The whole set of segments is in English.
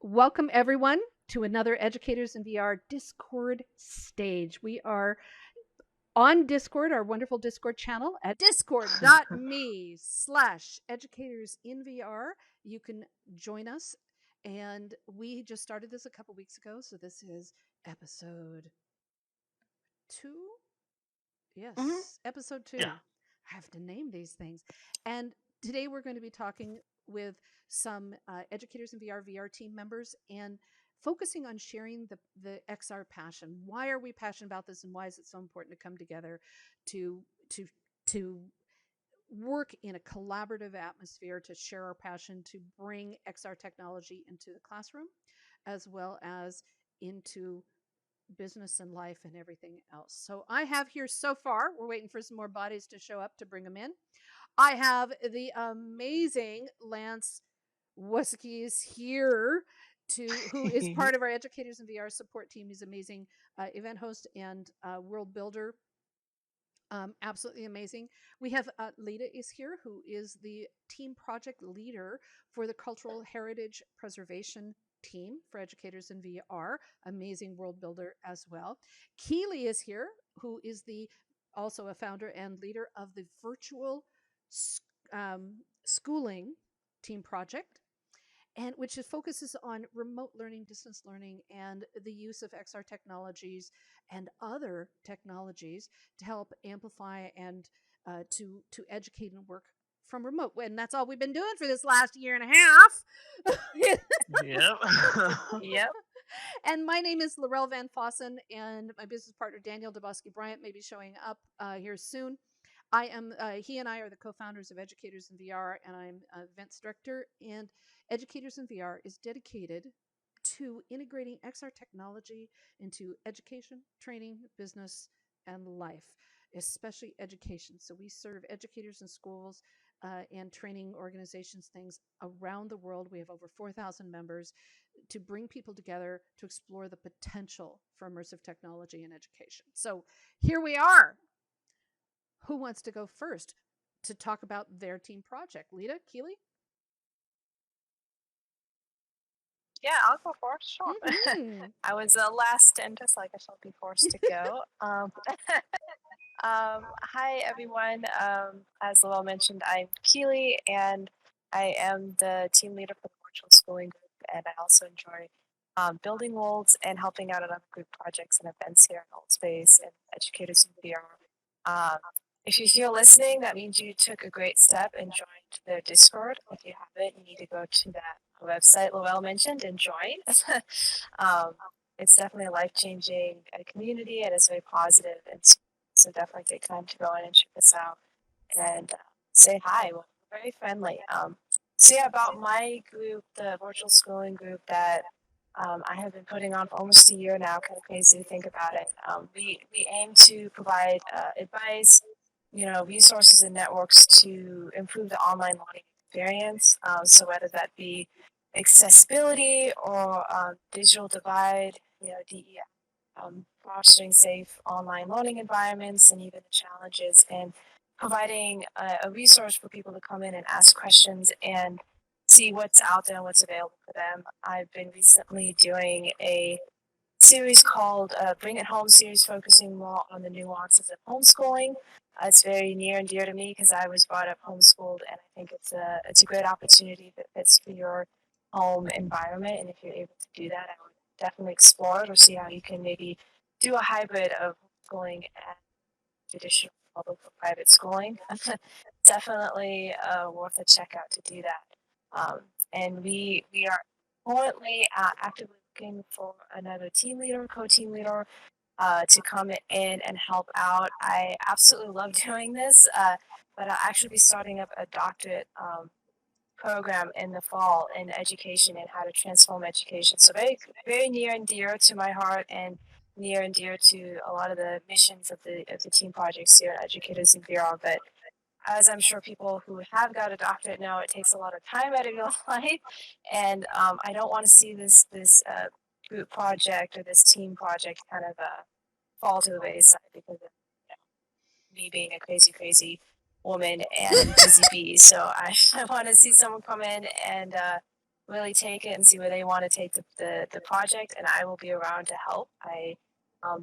Welcome, everyone, to another Educators in VR Discord stage. We are on Discord, our wonderful Discord channel at discord.me/educators in VR. You can join us. And we just started this a couple weeks ago. So this is episode 2. Mhm. Yes, episode 2. Yeah. I have to name these things. And today we're going to be talking with some educators in VR team members and focusing on sharing the XR passion. Why are we passionate about this, and why is it so important to come together to to to work in a collaborative atmosphere to share our passion to bring XR technology into the classroom as well as into business and life and everything else. So I have here so far, we're waiting for some more bodies to show up to bring them in. I have the amazing Lance Wuski is here who is part of our Educators in VR support team. He's amazing event host and world builder. Absolutely amazing. We have Lita is here, who is the team project leader for the Cultural Heritage Preservation team for Educators in VR. Amazing world builder as well. Keely is here, who is the also a founder and leader of the virtual schooling team project, and which focuses on remote learning, distance learning, and the use of XR technologies and other technologies to help amplify and to educate and work from remote. And that's all we've been doing for this last year and a half. Yep. Yep. And my name is Laurel Van Fossen, and my business partner Daniel Dabosky Bryant may be showing up here soon. I am. He and I are the co-founders of Educators in VR, and I'm events director. And Educators in VR is dedicated to integrating XR technology into education, training, business, and life, especially education. So we serve educators in schools and training organizations, things around the world. We have over 4,000 members to bring people together to explore the potential for immersive technology in education. So here we are. Who wants to go first to talk about their team project? Lita, Keely? Yeah, I'll go first. Sure. Mm-hmm. I was last in, just like I shall be forced to go. Hi, everyone. As Lowell mentioned, I'm Keely, and I am the team leader for the virtual schooling group, and I also enjoy building worlds and helping out on other group projects and events here at Altspace and Educators in VR. Um, if you're here listening, that means you took a great step and joined their Discord. If you haven't, you need to go to that website Lowell mentioned and join. um, it's definitely a life-changing community, and it's very positive, and so definitely take time to go in and check this out and say hi. We're very friendly. So yeah, about my group, the virtual schooling group that I have been putting on for almost a year now. Kind of crazy to think about it. We aim to provide advice, resources and networks to improve the online learning experience. So whether that be accessibility or digital divide, DEI, fostering safe online learning environments, and even the challenges, and providing a resource for people to come in and ask questions and see what's out there and what's available for them. I've been recently doing a series called Bring It Home series, focusing more on the nuances of homeschooling. It's very near and dear to me because I was brought up homeschooled, and I think it's a great opportunity that fits for your home environment. And if you're able to do that, I would definitely explore it or see how you can maybe do a hybrid of homeschooling and traditional public or private schooling. Definitely worth a check out to do that. And we are currently actively looking for another team leader, co-team leader, to come in and help out. I absolutely love doing this, but I'll actually be starting up a doctorate program in the fall in education and how to transform education. So very, very near and dear to my heart, and near and dear to a lot of the missions of the team projects here at Educators in VR. But as I'm sure people who have got a doctorate know, it takes a lot of time out of your life, and I don't want to see this group project or this team project kind of fall to the wayside because of me being a crazy woman and busy bee. So I want to see someone come in and really take it and see where they want to take the project, and I will be around to help. I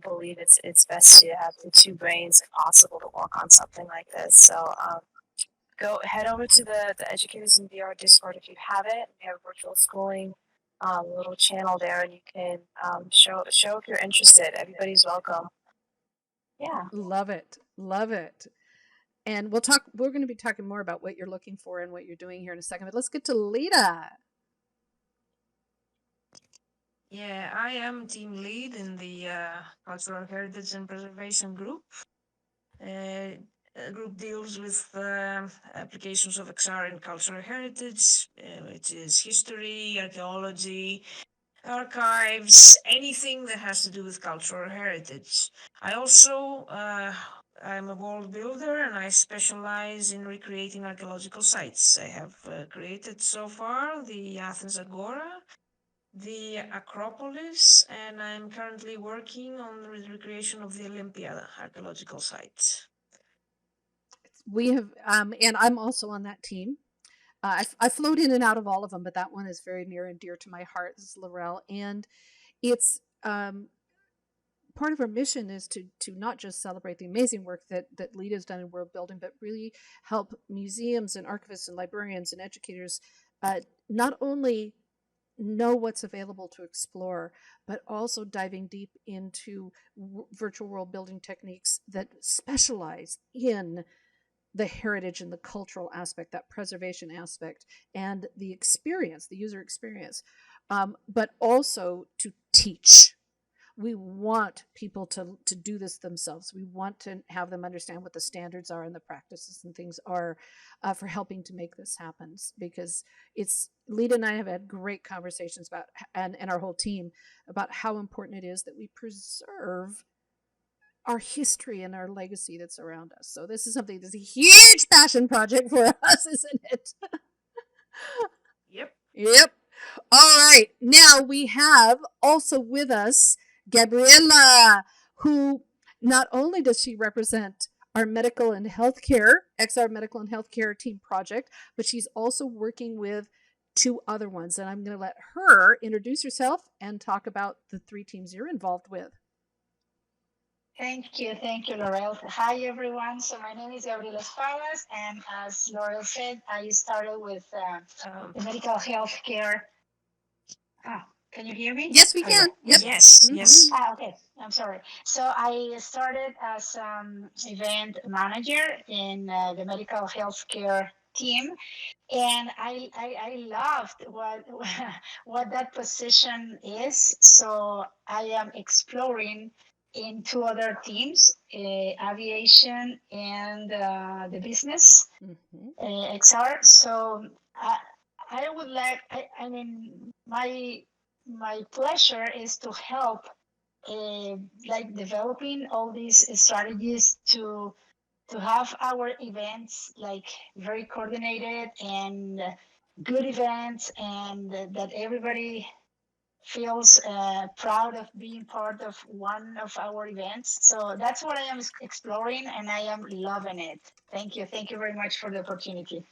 believe it's best to have the two brains, if possible, to work on something like this. So go head over to the Educators in VR Discord if you have it. We have virtual schooling little channel there, and you can show if you're interested. Everybody's welcome. Yeah. Love it. Love it. And we're going to be talking more about what you're looking for and what you're doing here in a second, but let's get to Lita. Yeah, I am team lead in the Cultural Heritage and Preservation Group. A group deals with applications of XR in cultural heritage, which is history, archaeology, archives, anything that has to do with cultural heritage. I also I'm a world builder, and I specialize in recreating archaeological sites. I have created so far the Athens Agora, the Acropolis, and I'm currently working on the recreation of the Olympia archaeological site. We have, and I'm also on that team. I float in and out of all of them, but that one is very near and dear to my heart. This is Laurel, and it's part of our mission is to not just celebrate the amazing work that Lita's done in world building, but really help museums and archivists and librarians and educators not only know what's available to explore, but also diving deep into virtual world building techniques that specialize in the heritage and the cultural aspect, that preservation aspect, and the experience, the user experience, but also to teach. We want people to do this themselves. We want to have them understand what the standards are and the practices and things are for helping to make this happen. Because it's Lita and I have had great conversations about, and our whole team, about how important it is that we preserve our history and our legacy that's around us. So this is something that's a huge passion project for us, isn't it? Yep. Yep. All right. Now we have also with us Gabriela, who not only does she represent our medical and healthcare, XR medical and healthcare team project, but she's also working with two other ones. And I'm going to let her introduce herself and talk about the three teams you're involved with. Thank you, Laurel. Hi, everyone. So my name is Gabriela Espadas, and as Laurel said, I started with the medical healthcare. Can you hear me? Yes, we can. Yep. Yes, yes. Okay. I'm sorry. So I started as event manager in the medical healthcare team, and I loved what that position is. So I am exploring in two other teams, aviation and the business, XR. So I would like, I mean, my pleasure is to help like developing all these strategies to have our events like very coordinated and good events, and that everybody feels proud of being part of one of our events. So that's what I am exploring, and I am loving it. Thank you very much for the opportunity.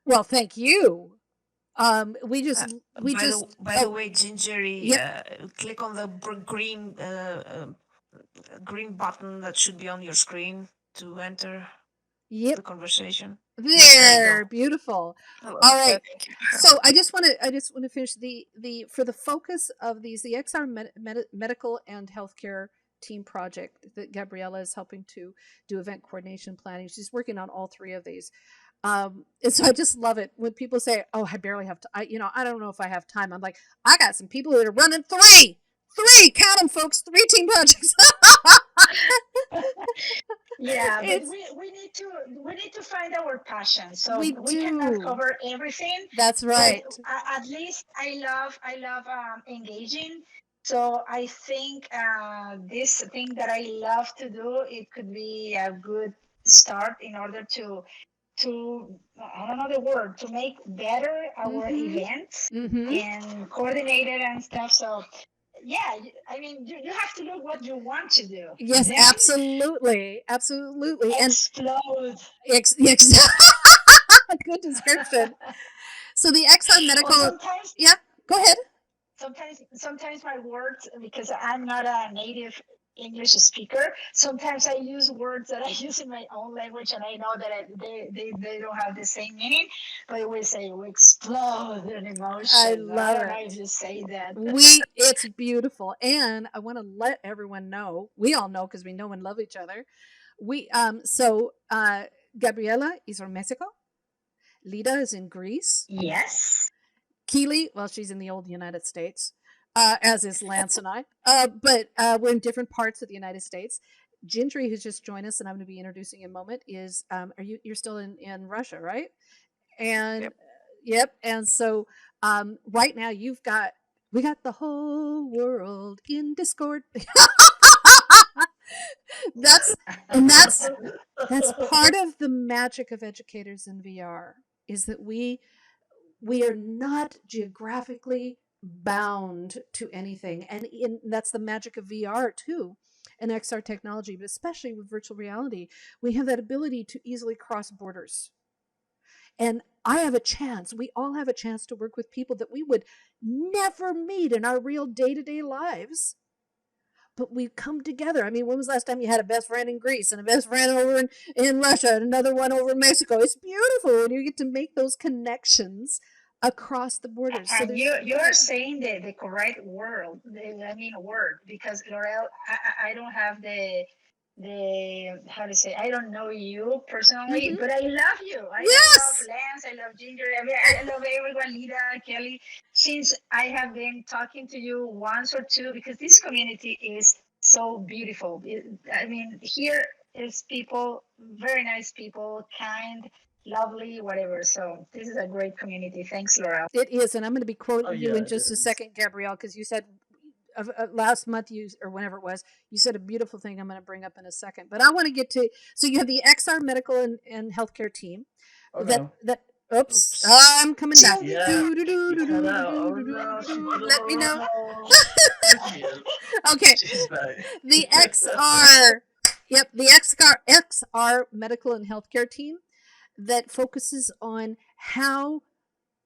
Well, thank you. We just by the way, Gingery, click on the green button that should be on your screen to enter the conversation. There, beautiful. Hello. All right. So I just want to finish the for the focus of these, the XR medical and healthcare team project that Gabriela is helping to do event coordination planning. She's working on all three of these. And so I just love it when people say, "Oh, I barely have time." I don't know if I have time. I'm like, I got some people that are running three, count them, folks, 3 team projects. Yeah, but we need to find our passion. So we cannot cover everything. That's right. At least I love engaging. So I think this thing that I love to do, it could be a good start in order to I don't know the word, to make better our events and coordinate it and stuff. So yeah, I mean, you have to look what you want to do. Yes, then absolutely. Explode. And Good description. So the XR medical. Well, sometimes, Yeah, go ahead. sometimes my words, because I'm not a native English speaker, sometimes I use words that I use in my own language, and I know that they don't have the same meaning, but we say we explode in emotion. I I love don't know it. if you say that. It's beautiful, and I want to let everyone know. We all know because we know and love each other. Gabriela is from Mexico. Lida is in Greece. Yes. Keely, well, she's in the old United States, as is Lance and I. But we're in different parts of the United States. Gindry, who's just joined us, and I'm going to be introducing in a moment, is you're still in Russia, right? And yep. And so right now we got the whole world in Discord. that's that's part of the magic of educators in VR is that we are not geographically bound to anything. And that's the magic of VR too, and XR technology, but especially with virtual reality, we have that ability to easily cross borders. And we all have a chance to work with people that we would never meet in our real day-to-day lives. But we come together. I mean, when was the last time you had a best friend in Greece and a best friend over in Russia and another one over in Mexico? It's beautiful when you get to make those connections across the borders. So And you're saying the correct word. Word, because Laurel, I don't have the how to say, I don't know you personally, but I love you. I love Lance, I love Ginger, I love everyone, Lida, Kelly, since I have been talking to you once or two, because this community is so beautiful. Here is people, very nice people, kind, lovely, whatever. So this is a great community. Thanks, Laurel. It is, and I'm going to be quoting you in just a second, Gabrielle, because you said last month or whenever it was, you said a beautiful thing I'm going to bring up in a second. But I want to get to, so you have the XR medical and healthcare team. Oops. I'm coming back. Yeah. Let me know. Okay. The XR. Yep, the XR medical and healthcare team that focuses on how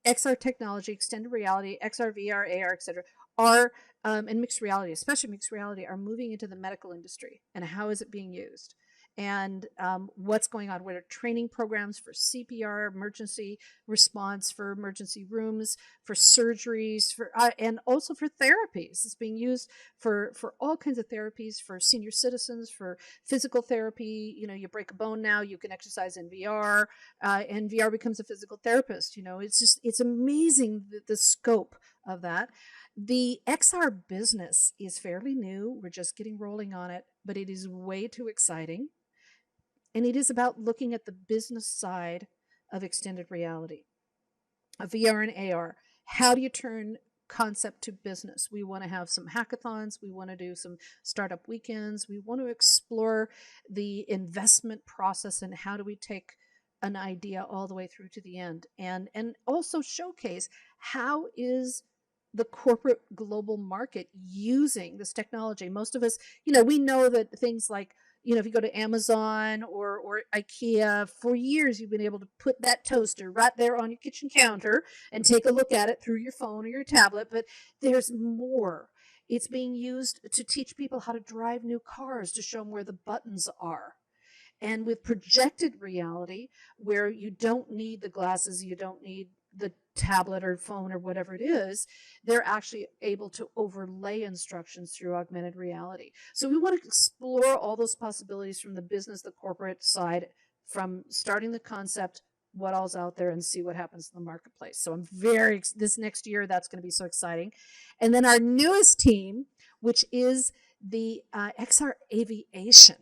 XR technology, extended reality, XR, VR, AR, etc., are and mixed reality, especially mixed reality, are moving into the medical industry, and how is it being used, and what's going on. What are training programs for CPR, emergency response, for emergency rooms, for surgeries, for and also for therapies. It's being used for all kinds of therapies for senior citizens, for physical therapy. You break a bone now, you can exercise in VR, and VR becomes a physical therapist. It's amazing the scope of that. The XR business is fairly new. We're just getting rolling on it, but it is way too exciting. And it is about looking at the business side of extended reality, of VR and AR. How do you turn concept to business? We want to have some hackathons. We want to do some startup weekends. We want to explore the investment process and how do we take an idea all the way through to the end, and also showcase how is the corporate global market using this technology. Most of us, we know that things like, if you go to Amazon or IKEA, for years you've been able to put that toaster right there on your kitchen counter and take a look at it through your phone or your tablet. But there's more. It's being used to teach people how to drive new cars, to show them where the buttons are. And with projected reality, where you don't need the glasses, you don't need the tablet or phone or whatever it is, they're actually able to overlay instructions through augmented reality. So we want to explore all those possibilities from the business, the corporate side, from starting the concept, what all's out there, and see what happens in the marketplace. So this next year, that's going to be so exciting. And then our newest team, which is the XR Aviation,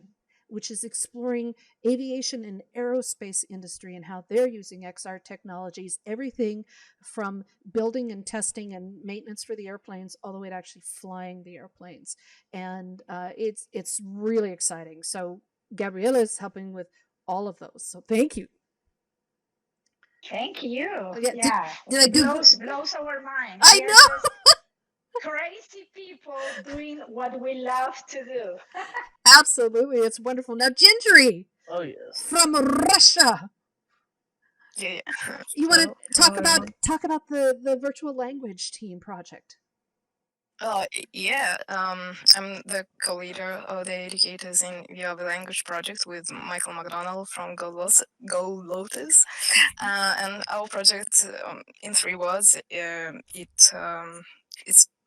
which is exploring aviation and aerospace industry and how they're using XR technologies, everything from building and testing and maintenance for the airplanes all the way to actually flying the airplanes. And it's really exciting. So Gabriela is helping with all of those. So thank you. Thank you. Yeah. Did I blows our mind. I know. Crazy people doing what we love to do. Absolutely. It's wonderful. Now, Gingery. Oh, yes. From Russia. Yeah. You want to talk Well, about the virtual language team project? Yeah, I'm the co-leader of the Educators in VR Language project with Michael McDonald from Go Lotus. And our project, in 3 words, it's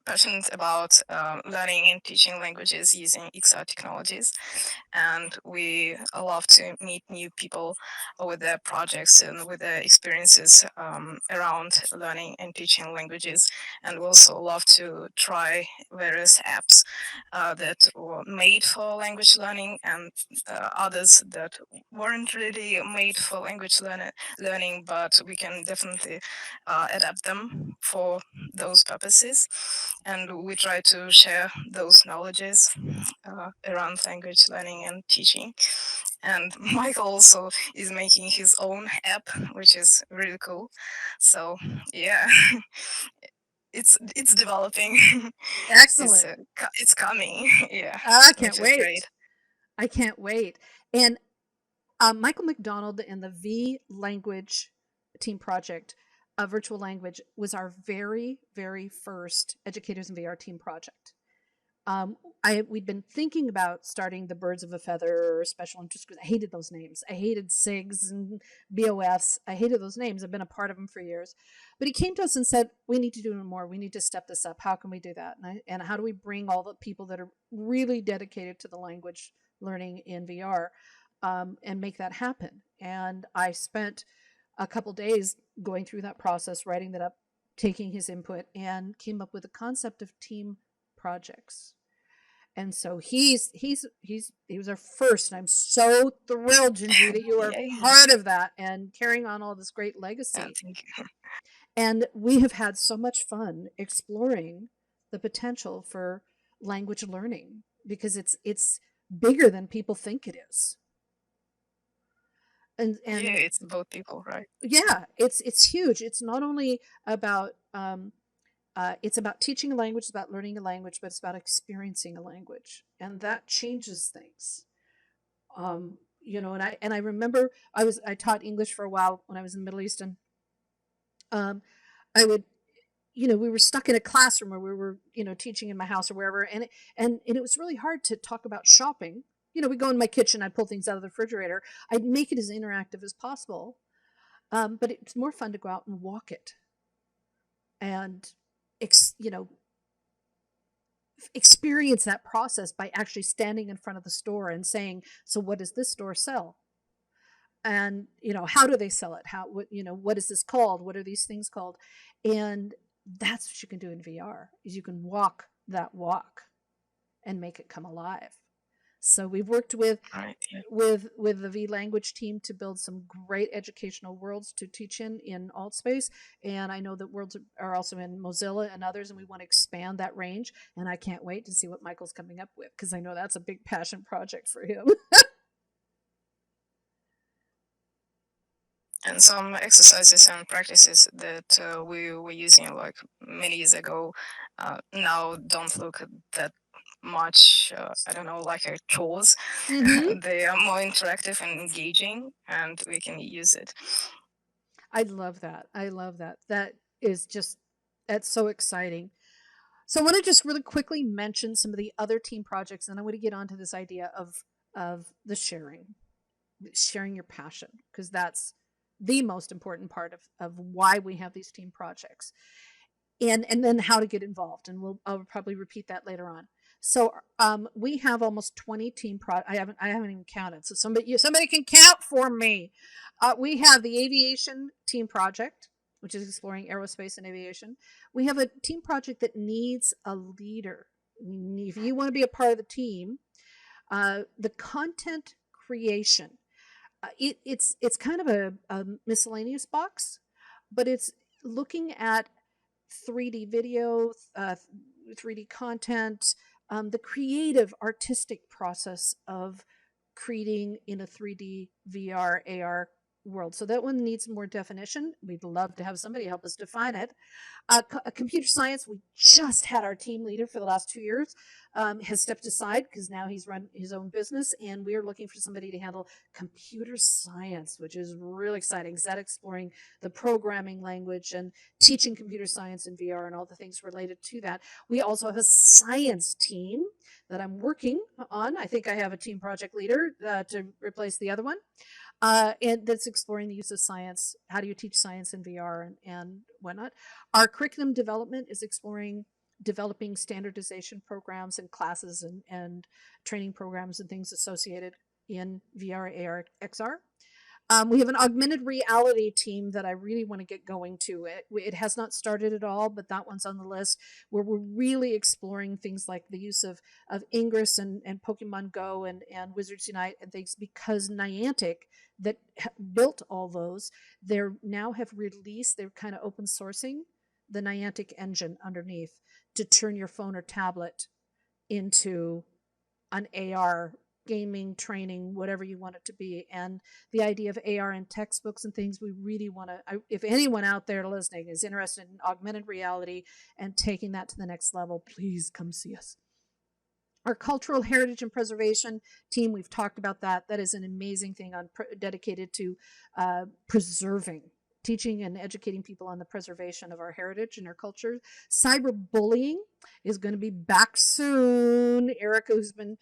passionate about learning and teaching languages using XR technologies. And we love to meet new people with their projects and with their experiences around learning and teaching languages. And we also love to try various apps that were made for language learning and others that weren't really made for language learning, but we can definitely adapt them for those purposes. And we try to share those knowledges around language learning and teaching. And Michael also is making his own app, which is really cool. So yeah, it's developing. Excellent. It's coming. Yeah, I can't which is great. wait. I can't wait. And Michael McDonald and the V Language Team Project, virtual language, was our very, very first Educators in VR team project. We'd been thinking about starting the Birds of a Feather or Special Interest Groups. I hated those names. I hated SIGs and BOFs. I hated those names. I've been a part of them for years. But he came to us and said, we need to do more. We need to step this up. How can we do that? And how do we bring all the people that are really dedicated to the language learning in VR and make that happen? And I spent a couple days going through that process, writing that up, taking his input, and came up with the concept of team projects. And so he was our first, and I'm so thrilled, Gingy, that you are Yay. part of that and carrying on all this great legacy. Thank you. And we have had so much fun exploring the potential for language learning because it's bigger than people think it is. And Yeah, it's about people, right? yeah, it's huge. It's not only about it's about teaching a language, it's about learning a language, but it's about experiencing a language, and that changes things. And I remember I taught English for a while when I was in the Middle East, and I would, we were stuck in a classroom where we were, teaching in my house or wherever, and it was really hard to talk about shopping. We go in my kitchen, I pull things out of the refrigerator, I'd make it as interactive as possible, but it's more fun to go out and walk it, and experience that process by actually standing in front of the store and saying, so what does this store sell? And how do they sell it? What is this called? What are these things called? And that's what you can do in VR, is you can walk that walk and make it come alive. So we've worked with Right. Yeah. with the V language team to build some great educational worlds to teach in Altspace, and I know that worlds are also in Mozilla and others, and we want to expand that range. And I can't wait to see what Michael's coming up with, because I know that's a big passion project for him. And some exercises and practices that we were using like many years ago now don't look that much, I don't know, like a chores. Mhm. They are more interactive and engaging, and we can use it. I love that. I love that. That's so exciting. So I want to just really quickly mention some of the other team projects, and I want to get onto this idea of the sharing your passion, because that's the most important part of why we have these team projects, and then how to get involved, and I'll probably repeat that later on. So we have almost 20 team I haven't even counted, so somebody can count for me. We have the aviation team project, which is exploring aerospace and aviation. We have a team project that needs a leader. If you want to be a part of the team, the content creation, it's kind of a miscellaneous box, but it's looking at 3D video, 3D content, the creative artistic process of creating in a 3D VR AR world. So that one needs more definition. We'd love to have somebody help us define it. Computer science, we just had our team leader for the last 2 years, has stepped aside because now he's run his own business, and we're looking for somebody to handle computer science, which is really exciting. Is that exploring the programming language and teaching computer science in VR and all the things related to that. We also have a science team that I'm working on. I think I have a team project leader to replace the other one. And that's exploring the use of science. How do you teach science in VR and whatnot? Our curriculum development is exploring developing standardization programs and classes and training programs and things associated in VR, AR, XR. We have an augmented reality team that I really want to get going to. It has not started at all, but that one's on the list, where we're really exploring things like the use of Ingress and Pokemon Go and Wizards Unite and things, because Niantic, that built all those, they now have released, they're kind of open sourcing the Niantic engine underneath to turn your phone or tablet into an AR gaming, training, whatever you want it to be. And the idea of AR in textbooks and things, we really want to, if anyone out there listening is interested in augmented reality and taking that to the next level, please come see us. Our cultural heritage and preservation team, we've talked about that. That is an amazing thing dedicated to preserving, teaching and educating people on the preservation of our heritage and our culture. Cyberbullying is going to be back soon. Erica, who's been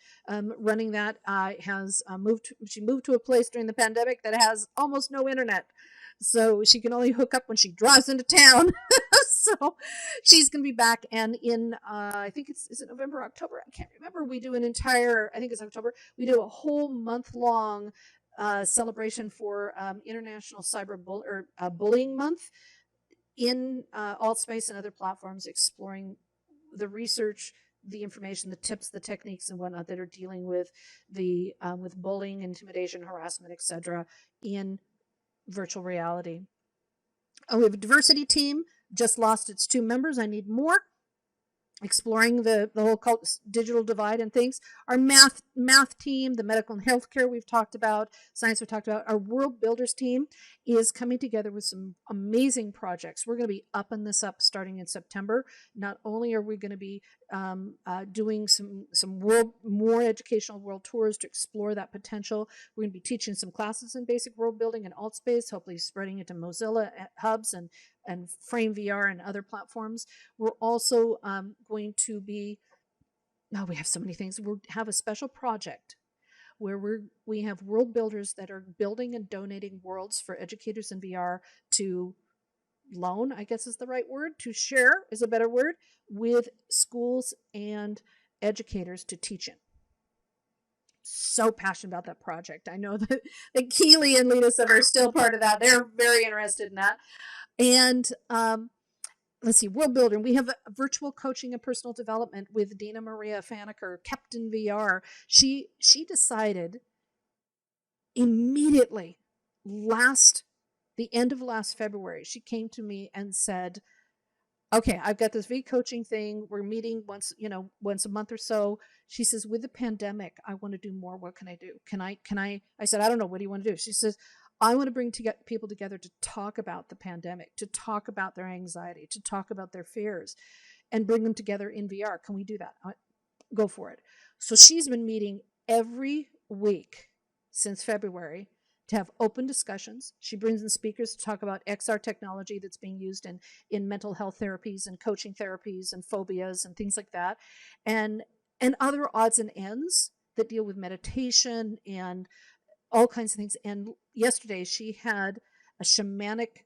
running that, has moved. She moved to a place during the pandemic that has almost no internet, so she can only hook up when she drives into town. So she's going to be back, and in I think is it November, October? I can't remember. We do an entire, I think it's October. We do a whole month-long celebration for International Bullying Month in Altspace and other platforms, exploring the research, the information, the tips, the techniques, and whatnot that are dealing with the with bullying, intimidation, harassment, etc. in virtual reality. We have a diversity team. Just lost its 2 members. I need more. Exploring the whole digital divide and things. Our math team, the medical and healthcare we've talked about, science we've talked about. Our world builders team is coming together with some amazing projects. We're going to be upping this up starting in September. Not only are we going to be doing some more educational world tours to explore that potential, we're going to be teaching some classes in basic world building and Altspace, hopefully spreading it to Mozilla hubs and Frame VR and other platforms. We're also going to be, we have so many things. We have a special project where we have world builders that are building and donating worlds for educators in VR to loan, I guess is the right word, to share is a better word, with schools and educators to teach in. So passionate about that project. I know that Keely and Lita are still part of that. They're very interested in that. And let's see, World Builder. We have a virtual coaching and personal development with Dina Maria Faneker, Captain VR. She decided immediately the end of last February, she came to me and said, okay, I've got this V coaching thing. We're meeting once a month or so. She says, with the pandemic, I want to do more. What can I do? Can I said, I don't know. What do you want to do? She says, I want to bring people together to talk about the pandemic, to talk about their anxiety, to talk about their fears, and bring them together in VR. Can we do that? Go for it. So she's been meeting every week since February to have open discussions. She brings in speakers to talk about XR technology that's being used in mental health therapies and coaching therapies and phobias and things like that, and other odds and ends that deal with meditation and all kinds of things. And yesterday she had a shamanic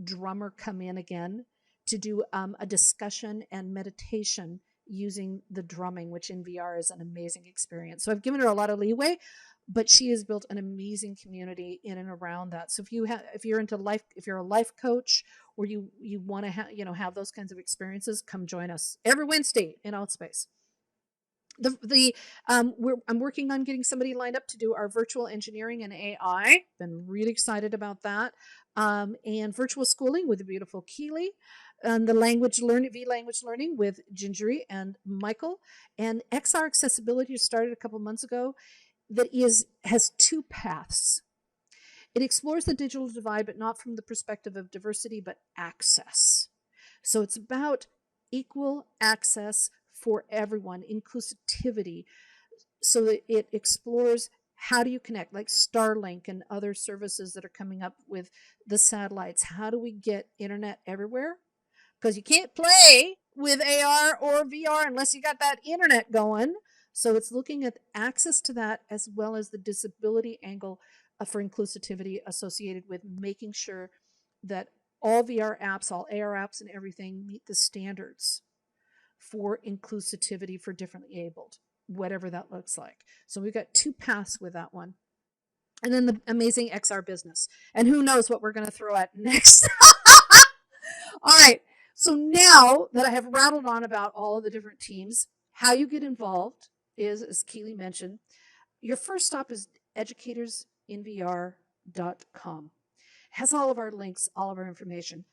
drummer come in again to do a discussion and meditation using the drumming, which in VR is an amazing experience. So I've given her a lot of leeway, but she has built an amazing community in and around that. So if you're into life, if you're a life coach, or you want to have those kinds of experiences, come join us every Wednesday in Altspace. I'm working on getting somebody lined up to do our virtual engineering and AI. Been really excited about that. And virtual schooling with the beautiful Keely, and the language learning with Gingery and Michael, and XR accessibility started a couple months ago. That has 2 paths. It explores the digital divide, but not from the perspective of diversity, but access. So it's about equal access for everyone, inclusivity. So that it explores how do you connect, like Starlink and other services that are coming up with the satellites. How do we get internet everywhere? Because you can't play with AR or VR unless you got that internet going. So it's looking at access to that as well as the disability angle for inclusivity associated with making sure that all VR apps, all AR apps, and everything meet the standards for inclusivity for differently abled, whatever that looks like. So we've got two paths with that one. And then the amazing XR business. And who knows what we're going to throw at next. All right. So now that I have rattled on about all of the different teams, how you get involved is, as Keely mentioned, your first stop is educatorsinvr.com. Has all of our links, all of our information.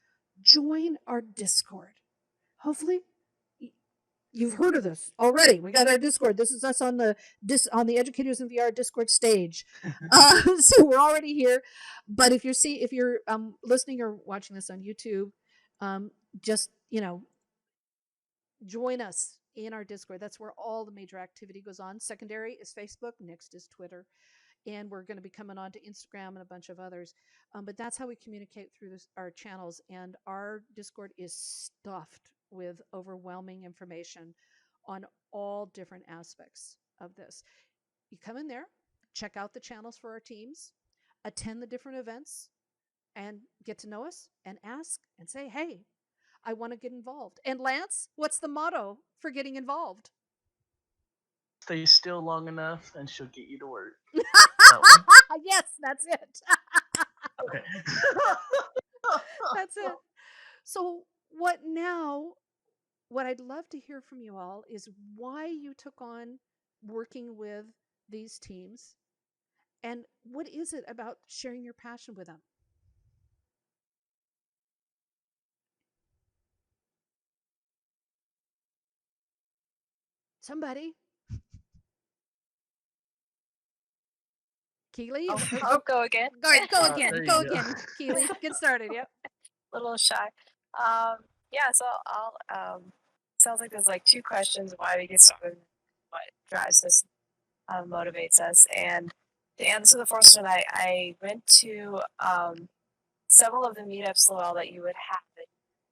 Join our Discord. Hopefully, you've heard of this already. We got our Discord. This is us on the Educators in VR Discord stage. So we're already here. But if you're listening or watching this on YouTube, just join us in our Discord. That's where all the major activity goes on. Secondary is Facebook. Next is Twitter. And we're going to be coming on to Instagram and a bunch of others. But that's how we communicate through our channels. And our Discord is stuffed with overwhelming information on all different aspects of this. You come in there, check out the channels for our teams, attend the different events, and get to know us and ask and say, hey, I want to get involved. And Lance, what's the motto for getting involved? Stay still long enough and she'll get you to work. Yes, that's it. Okay. That's it. So what I'd love to hear from you all is why you took on working with these teams and what is it about sharing your passion with them? Somebody. Keely? I'll go again. Go again. There you Go go. again, Keely. Get started. Yep. A little shy. Yeah, so I'll sounds like there's like two questions: why we get started, what drives us, motivates us. And to answer the first one, I went to several of the meetups, Lowell, that you would have.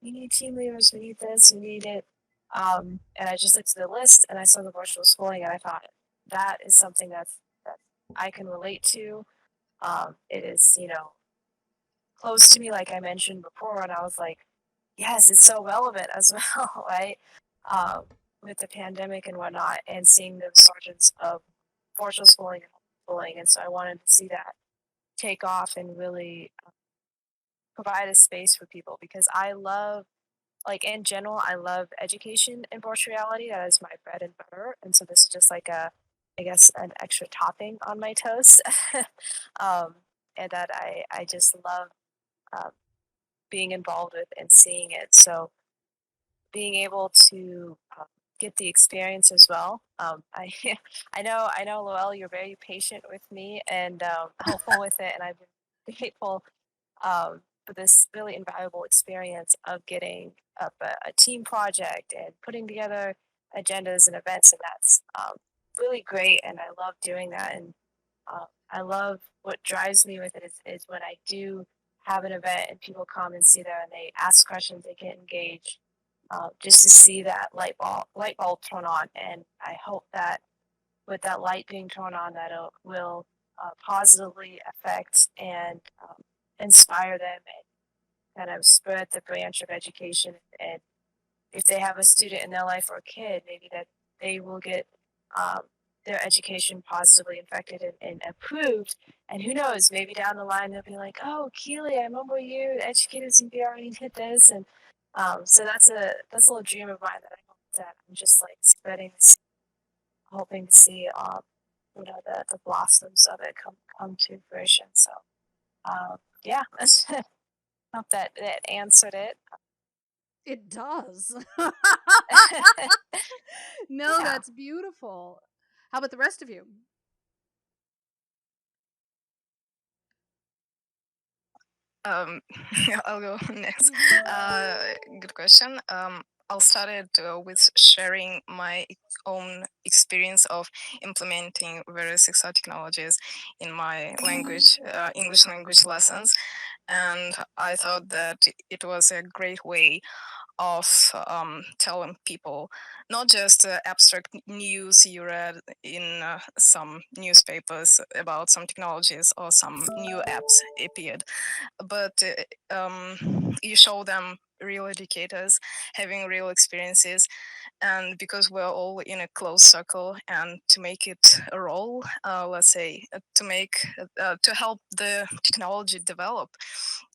We need team leaders, we need this, we need it. And I just looked at the list and I saw the virtual schooling and I thought that is something that I can relate to. It is, close to me, like I mentioned before, and I was like, yes, it's so relevant as well, right? With the pandemic and whatnot, and seeing the resurgence of virtual schooling and homeschooling, and so I wanted to see that take off and really provide a space for people because I love, like in general, I love education in virtual reality. That is my bread and butter, and so this is just like I guess, an extra topping on my toast, and that I just love um, being involved with and seeing it. So being able to get the experience as well. I I know, Lowell, you're very patient with me and helpful with it, and I've been grateful for this really invaluable experience of getting up a team project and putting together agendas and events, and that's really great. And I love doing that, and I love what drives me with it is when I do have an event and people come and see there and they ask questions, they get engaged, just to see that light bulb turn on. And I hope that with that light being turned on, that it will positively affect and inspire them and kind of spread the branch of education. And if they have a student in their life or a kid, maybe that they will get um, their education positively affected and improved. And who knows, maybe down the line they'll be like, "Oh, Keely, I remember you, educators in VR, you did this." And so that's a little dream of mine that I hope that I'm just like spreading, hoping to see, the blossoms of it come to fruition. So yeah, hope that answered it. It does. No, Yeah. that's beautiful. How about the rest of you? Um, I'll go next. Good question. I'll start it with sharing my own experience of implementing various XR technologies in my language, English language lessons. And I thought that it was a great way of telling people not just abstract news you read in some newspapers about some technologies or some new apps appeared, but you show them real educators having real experiences, and because we're all in a close circle, and to make it a role, let's say to help the technology develop,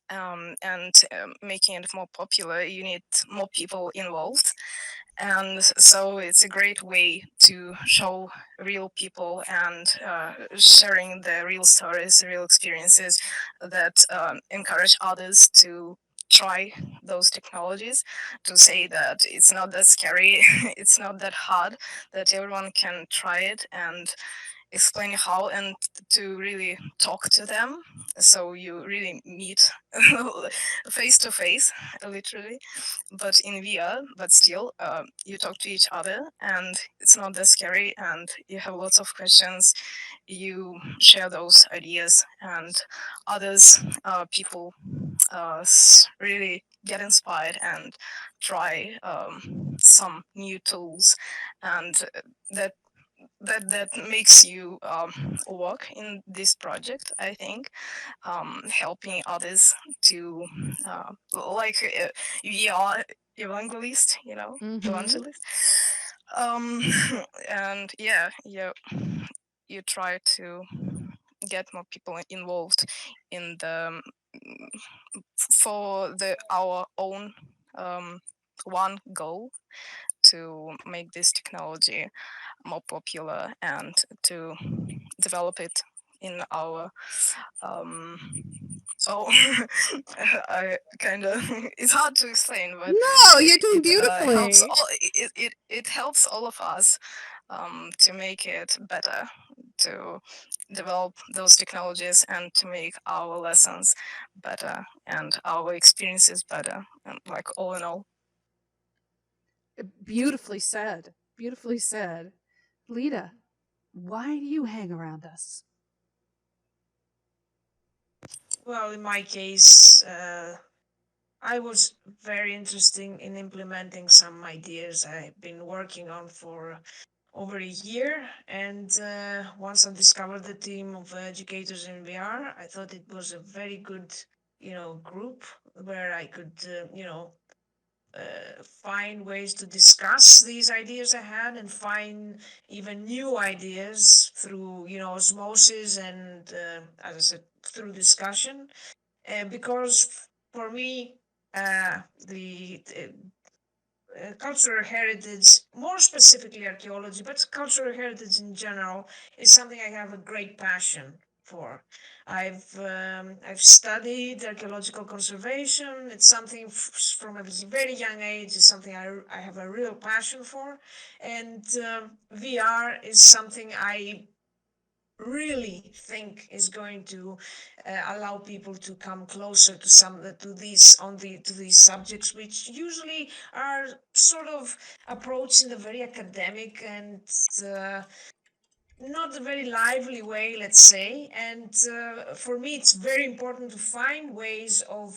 and making it more popular, you need more people involved. And so it's a great way to show real people and sharing the real stories, real experiences that encourage others to try those technologies, to say that it's not that scary, it's not that hard, that everyone can try it, and explain how, and to really talk to them, so you really meet face to face, literally, but in VR. But still, you talk to each other, and it's not that scary, and you have lots of questions. You share those ideas, and others, people, really get inspired and try some new tools, and that that makes you work in this project, I think, helping others to like VR evangelist, evangelist. um and yeah, you try to get more people involved in the for the our own one goal, to make this technology more popular and to develop it in our oh I kind of it's hard to explain, but No, you're doing it helps beautifully. all it helps all of us to make it better, to develop those technologies, and to make our lessons better and our experiences better, and like all in all. Beautifully said. Beautifully said. Lita, why do you hang around us? Well, in my case, I was very interested in implementing some ideas I've been working on for over a year. And once I discovered the team of educators in VR, I thought it was a very good, group where I could, find ways to discuss these ideas I had and find even new ideas through, osmosis and, as I said, through discussion. Because for me, the cultural heritage, more specifically archaeology, but cultural heritage in general, is something I have a great passion for. I've studied archaeological conservation. It's something from a very young age. It's something I have a real passion for, and VR is something I really think is going to allow people to come closer to these subjects, which usually are sort of approached in a very academic and uh, not a very lively way, let's say. And for me, it's very important to find ways of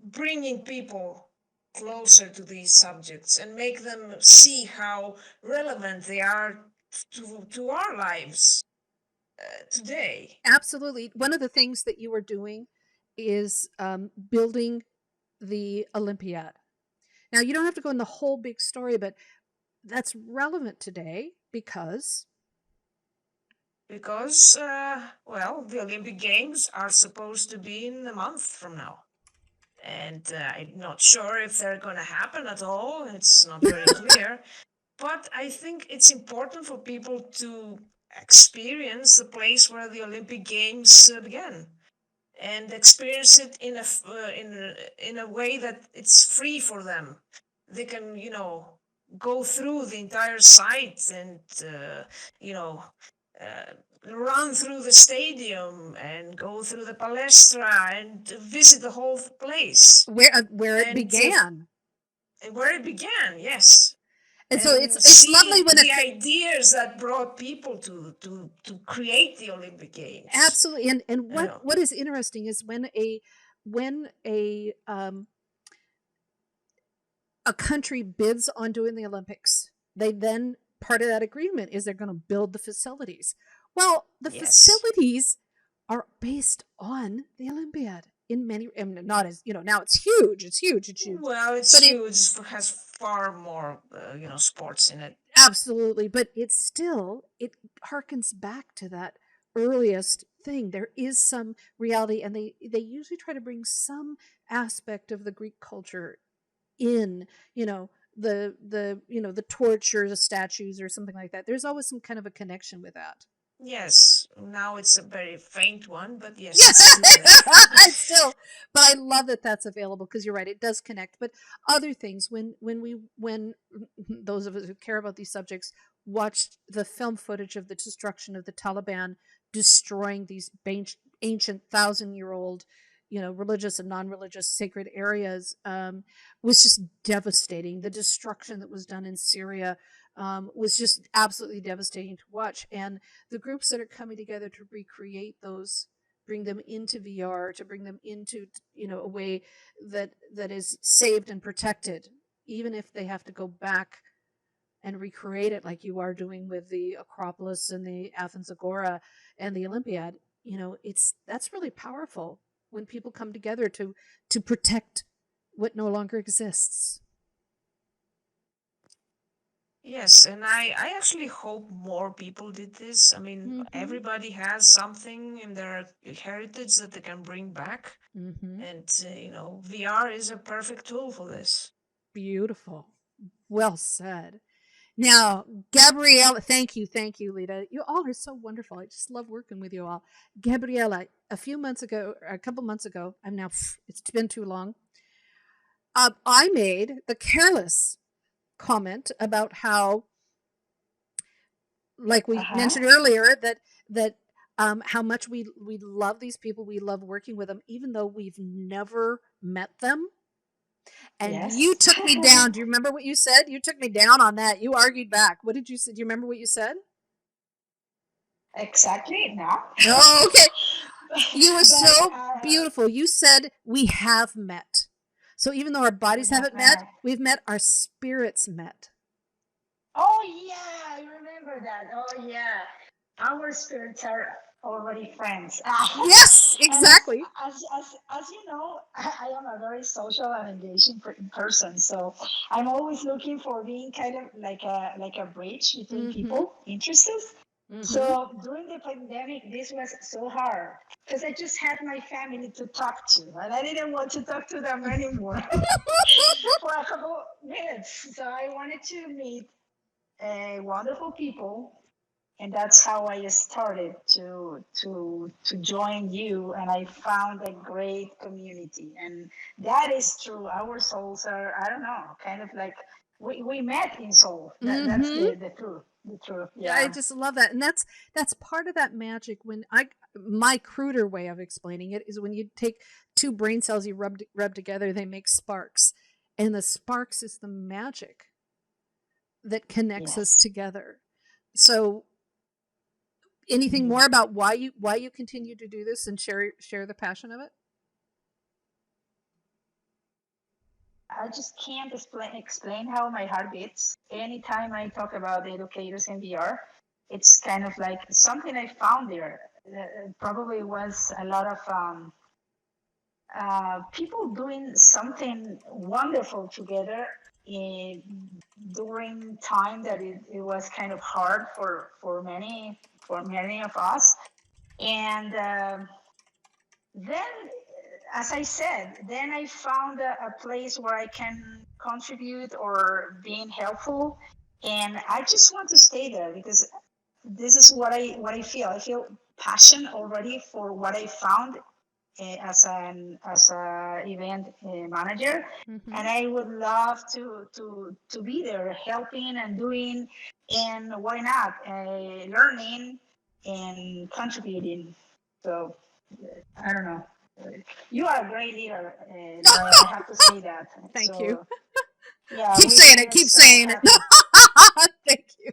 bringing people closer to these subjects and make them see how relevant they are to our lives today. Absolutely. One of the things that you are doing is building the Olympiad. Now, you don't have to go in the whole big story, but that's relevant today because well, the Olympic Games are supposed to be in a month from now. And I'm not sure if they're going to happen at all. It's not very clear. But I think it's important for people to experience the place where the Olympic Games began, and experience it in a way that it's free for them. They can, go through the entire site and you know run through the stadium and go through the palestra and visit the whole place. Where it And began. where it began, yes. And so And it's lovely see when the ideas that brought people to create the Olympic Games. absolutely. And You know. what is interesting is when a country bids on doing the Olympics, they then part of that agreement is they're going to build the facilities. Well, the Yes. facilities are based on the Olympiad in many, and not as, now it's huge. It's huge. It's huge. Well, it's But huge. It has far more, sports in it. Absolutely. But it's still, it harkens back to that earliest thing. There is some reality, and they usually try to bring some aspect of the Greek culture in, the torture, the statues, or something like that. There's always some kind of a connection with that. Yes, now it's a very faint one, but yes, Yeah, it's still there. it's still, but I love that that's available because you're right, it does connect. But other things, when those of us who care about these subjects watched the film footage of the destruction of the Taliban destroying these ancient 1,000-year-old, religious and non-religious sacred areas, was just devastating. The destruction that was done in Syria was just absolutely devastating to watch. And the groups that are coming together to recreate those, bring them into VR, to bring them into, a way that is saved and protected, even if they have to go back and recreate it like you are doing with the Acropolis and the Athens Agora and the Olympiad. That's really powerful when people come together to protect what no longer exists. Yes, and I actually hope more people did this. I mean, everybody has something in their heritage that they can bring back. And, VR is a perfect tool for this. Beautiful. Well said. Now, Gabriella, thank you, Lita. You all are so wonderful. I just love working with you all. Gabriella, a couple months ago, it's been too long. I made the careless comment about how, like we mentioned earlier, that how much we love these people, we love working with them, even though we've never met them. And Yes. you took me down. Do you remember what you said? You took me down on that. You argued back. What did you say? Do you remember what you said? Exactly. No. Oh, okay. You were so beautiful. You said we have met. So even though our bodies haven't met, we've met, our spirits met. Oh yeah, I remember that. Oh yeah, our spirits are already friends. Yes, exactly. As you know, I am a very social and engaging person, so I'm always looking for being kind of like a bridge between people interests. So during the pandemic, this was so hard because I just had my family to talk to, and I didn't want to talk to them anymore for a couple minutes. So I wanted to meet wonderful people, and that's how I started to join you, and I found a great community, and that is true. Our souls are, I don't know, kind of like we met in soul. That's the truth. The truth. Yeah, I just love that, and that's part of that magic. When my cruder way of explaining it is when you take two brain cells, you rub together, they make sparks, and the sparks is the magic that connects us together. So, anything more about why you continue to do this and share the passion of it? I just can't explain how my heart beats. Anytime I talk about educators in VR, it's kind of like something I found there. Probably was a lot of people doing something wonderful together during time that it was kind of hard for many of us. And then, as I said, then I found a place where I can contribute or being helpful, and I just want to stay there because this is what I feel. I feel passion already for what I found as a event manager, and I would love to be there helping and doing, and why not learning and contributing. So I don't know. You are a great leader, Laura. I have to say that. Thank you. So yeah, Keep saying it. we're Keep so saying it. happy. Thank you.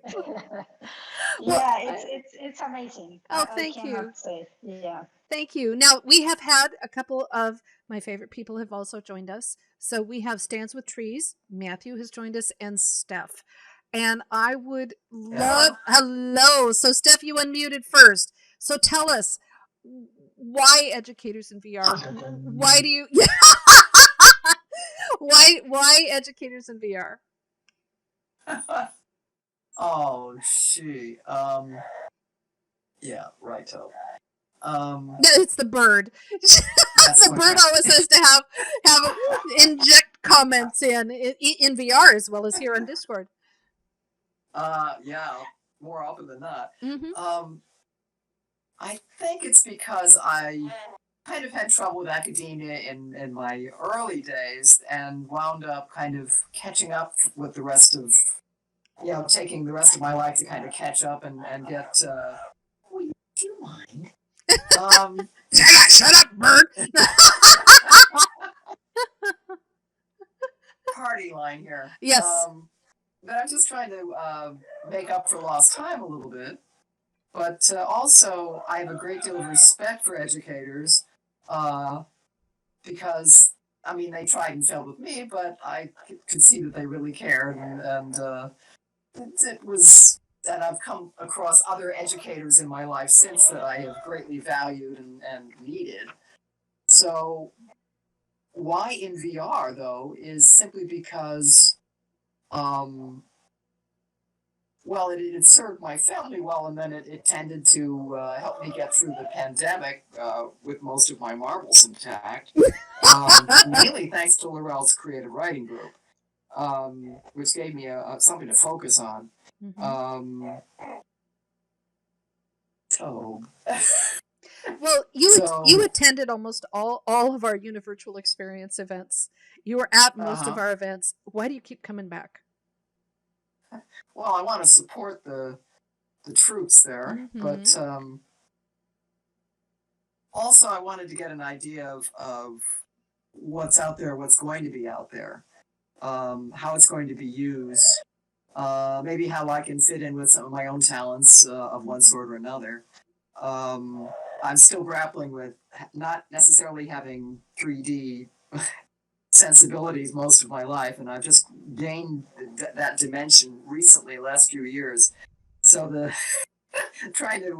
Well, Yeah, it's amazing. oh, I thank you. cannot say. Yeah. Thank you. Now, we have had a couple of my favorite people have also joined us. So we have Stands with Trees. Matthew has joined us, and Steph. And I would love, hello. So, Steph, you unmuted first. So tell us, why educators in VR? Why do you, why educators in VR? Oh, she. Yeah, righto. It's the bird. The bird always has to have inject comments in VR as well as here on Discord. Yeah, more often than not. Mm-hmm. I think it's because I kind of had trouble with academia in my early days and wound up kind of catching up with the rest of, taking the rest of my life to kind of catch up and get, do you mind? Shut up, bird. Party line here. Yes. But I'm just trying to make up for lost time a little bit. But also, I have a great deal of respect for educators because, I mean, they tried and failed with me, but I could see that they really cared. And it was, and I've come across other educators in my life since that I have greatly valued and needed. So, why in VR, though, is simply because well, it served my family well, and then it tended to help me get through the pandemic with most of my marbles intact. Really, thanks to Laurel's creative writing group, which gave me something to focus on. Mm-hmm. So, well, you attended almost all of our Univirtual Experience events. You were at most of our events. Why do you keep coming back? Well, I want to support the troops there, but also I wanted to get an idea of what's out there, what's going to be out there, how it's going to be used, maybe how I can fit in with some of my own talents of one sort or another. I'm still grappling with not necessarily having 3D sensibilities most of my life, and I've just gained that dimension recently, last few years. So the trying to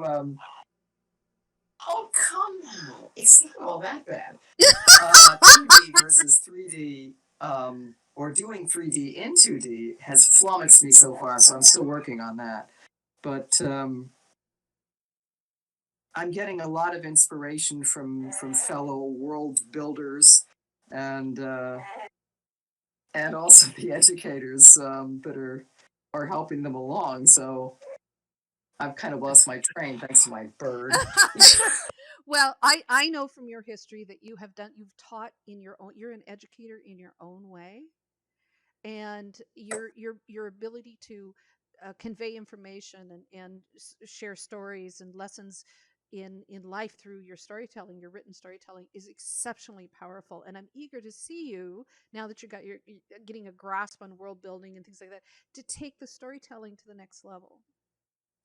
oh come on, it's not all that bad. 2D versus 3D, or doing 3D in 2D has flummoxed me so far, so I'm still working on that. But I'm getting a lot of inspiration from fellow world builders and also the educators that are helping them along. So I've kind of lost my train thanks to my bird. Well, I know from your history that you've taught in your own, you're an educator in your own way, and your ability to convey information and share stories and lessons in life through your storytelling, your written storytelling, is exceptionally powerful. And I'm eager to see you, now that you're getting a grasp on world building and things like that, to take the storytelling to the next level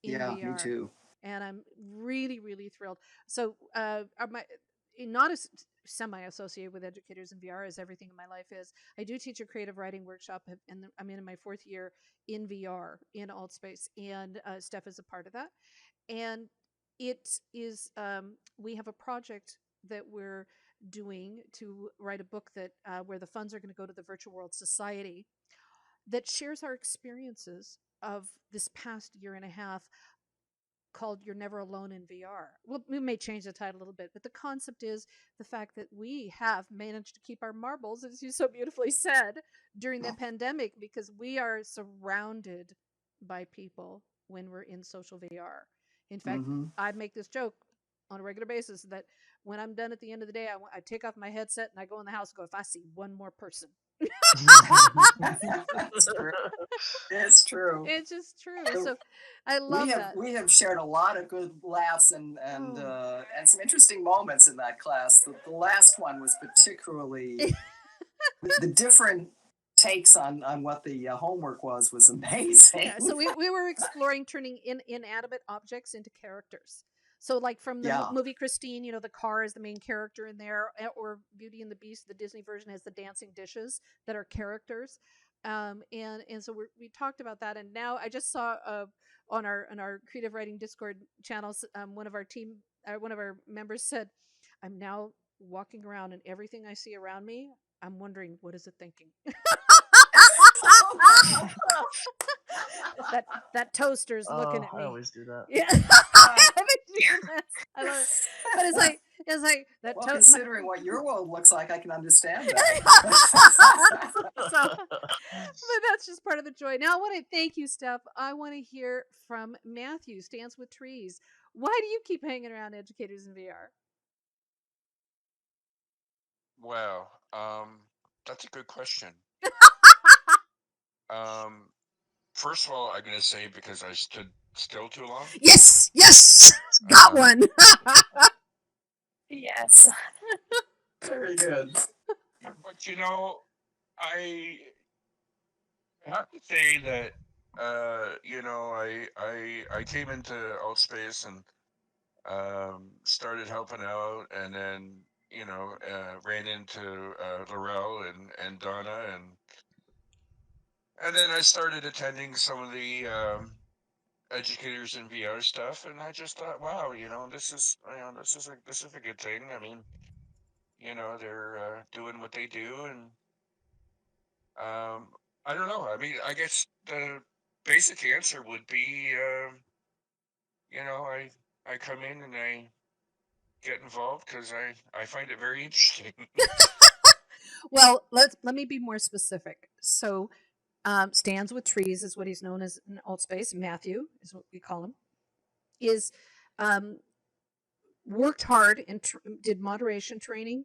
in Yeah, VR. me too. And I'm really, really thrilled. So, not as semi-associated with educators in VR as everything in my life is. I do teach a creative writing workshop, and I'm in my 4th year in VR in Altspace, and Steph is a part of that. And it is, we have a project that we're doing to write a book that where the funds are going to go to the Virtual World Society, that shares our experiences of this past year and a half, called You're Never Alone in VR. Well, we may change the title a little bit, but the concept is the fact that we have managed to keep our marbles, as you so beautifully said, during the pandemic, because we are surrounded by people when we're in social VR. In fact, I make this joke on a regular basis that when I'm done at the end of the day, I take off my headset and I go in the house and go, if I see one more person That's true. It's true. It's just true. So So I love that. we have shared a lot of good laughs and Oh. and some interesting moments in that class. The last one was particularly the different takes on what the homework was amazing. Yeah, so we were exploring turning inanimate objects into characters. So like from the Yeah. movie Christine, you know, the car is the main character in there, or Beauty and the Beast, the Disney version has the dancing dishes that are characters. And so we talked about that, and now I just saw on our creative writing Discord channels, one of our team, one of our members said, "I'm now walking around, and everything I see around me, I'm wondering what is it thinking." that toaster's looking at I me. always do that. Yeah. I love it. But it's like that Well, considering what your world looks like, I can understand that. But that's just part of the joy. Now I want to thank you, Steph. I want to hear from Matthew, Stands with Trees. Why do you keep hanging around educators in VR? Well, that's a good question. First of all, I'm gonna say because I stood still too long. Yes, got one. Yes. Very good. But you know, I have to say that you know, I came into Altspace and started helping out, and then you know ran into Laurel and Donna, and then I started attending some of the educators in VR stuff, and I just thought, wow, you know, this is a good thing. I mean, you know, they're doing what they do, and I don't know. I mean, I guess the basic answer would be, you know, I come in and I get involved because I find it very interesting. Well, let me be more specific. So, Stands with Trees is what he's known as in Altspace. Matthew is what we call him. Is um, worked hard and did moderation training,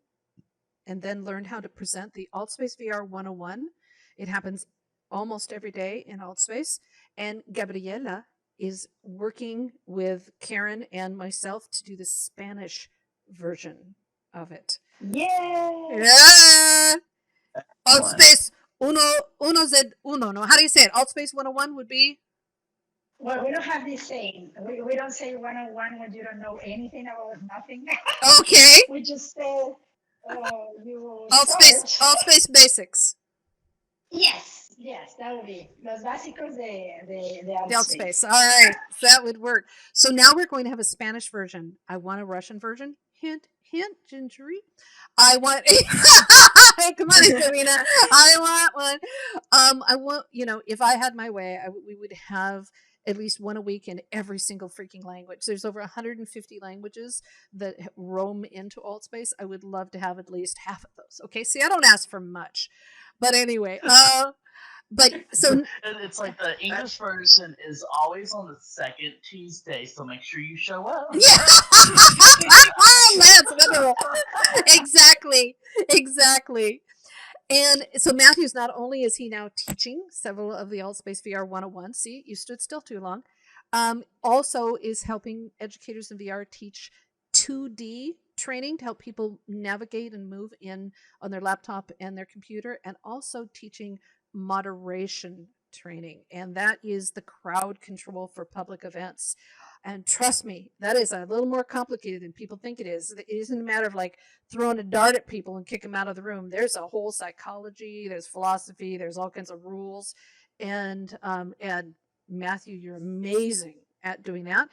and then learned how to present the AltspaceVR 101. It happens almost every day in Altspace. And Gabriela is working with Karen and myself to do the Spanish version of it. Yes. Yeah. Altspace uno z uno. No, how do you say it? Altspace 101 would be. Well, we don't have this saying. We don't say 101 when you don't know anything about nothing. Okay. We just say you Altspace search. Altspace basics. Yes, that would be los básicos de Altspace. All right, that would work. So now we're going to have a Spanish version. I want a Russian version. Hint, hint, gingery. I want. Come on, Serena. I want one. I want. You know, if I had my way, we would have at least one a week in every single freaking language. There's over 150 languages that roam into Altspace. I would love to have at least half of those. Okay, see, I don't ask for much, but anyway. But so it's like the English version is always on the second Tuesday, so make sure you show up. Yeah. That's wonderful. Exactly. And so Matthew's not only is he now teaching several of the AltspaceVR 101, see, you stood still too long, also is helping educators in VR teach 2D training to help people navigate and move in on their laptop and their computer, and also teaching moderation training, and that is the crowd control for public events. And trust me, that is a little more complicated than people think it is. It isn't a matter of like throwing a dart at people and kick them out of the room. There's a whole psychology, there's philosophy, there's all kinds of rules. And Matthew, you're amazing at doing that.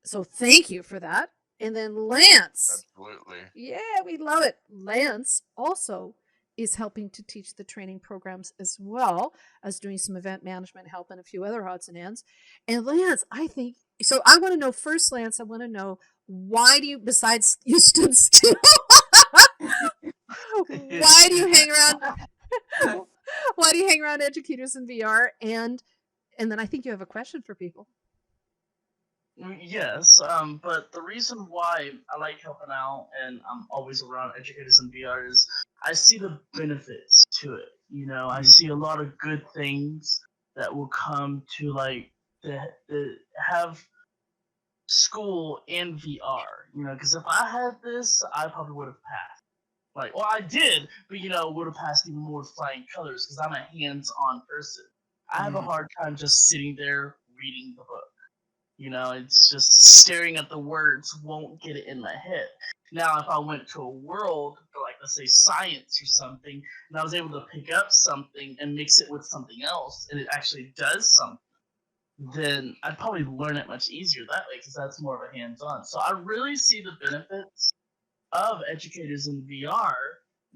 So thank you for that. And then Lance. Absolutely. Yeah, we love it. Lance also is helping to teach the training programs as well as doing some event management help and a few other odds and ends. And Lance, I think so. I want to know first, Lance, I want to know why do you, besides you stood still, why do you hang around? Why do you hang around educators in VR? And then I think you have a question for people. Yes, but the reason why I like helping out and I'm always around educators in VR is I see the benefits to it. You know, I see a lot of good things that will come to like the have school in VR. You know, because if I had this, I probably would have passed. Like, well, I did, but would have passed even more with flying colors because I'm a hands-on person. I have a hard time just sitting there reading the book. It's just staring at the words won't get it in my head. Now, if I went to a world, like let's say science or something, and I was able to pick up something and mix it with something else, and it actually does something, then I'd probably learn it much easier that way because that's more of a hands-on. So I really see the benefits of educators in VR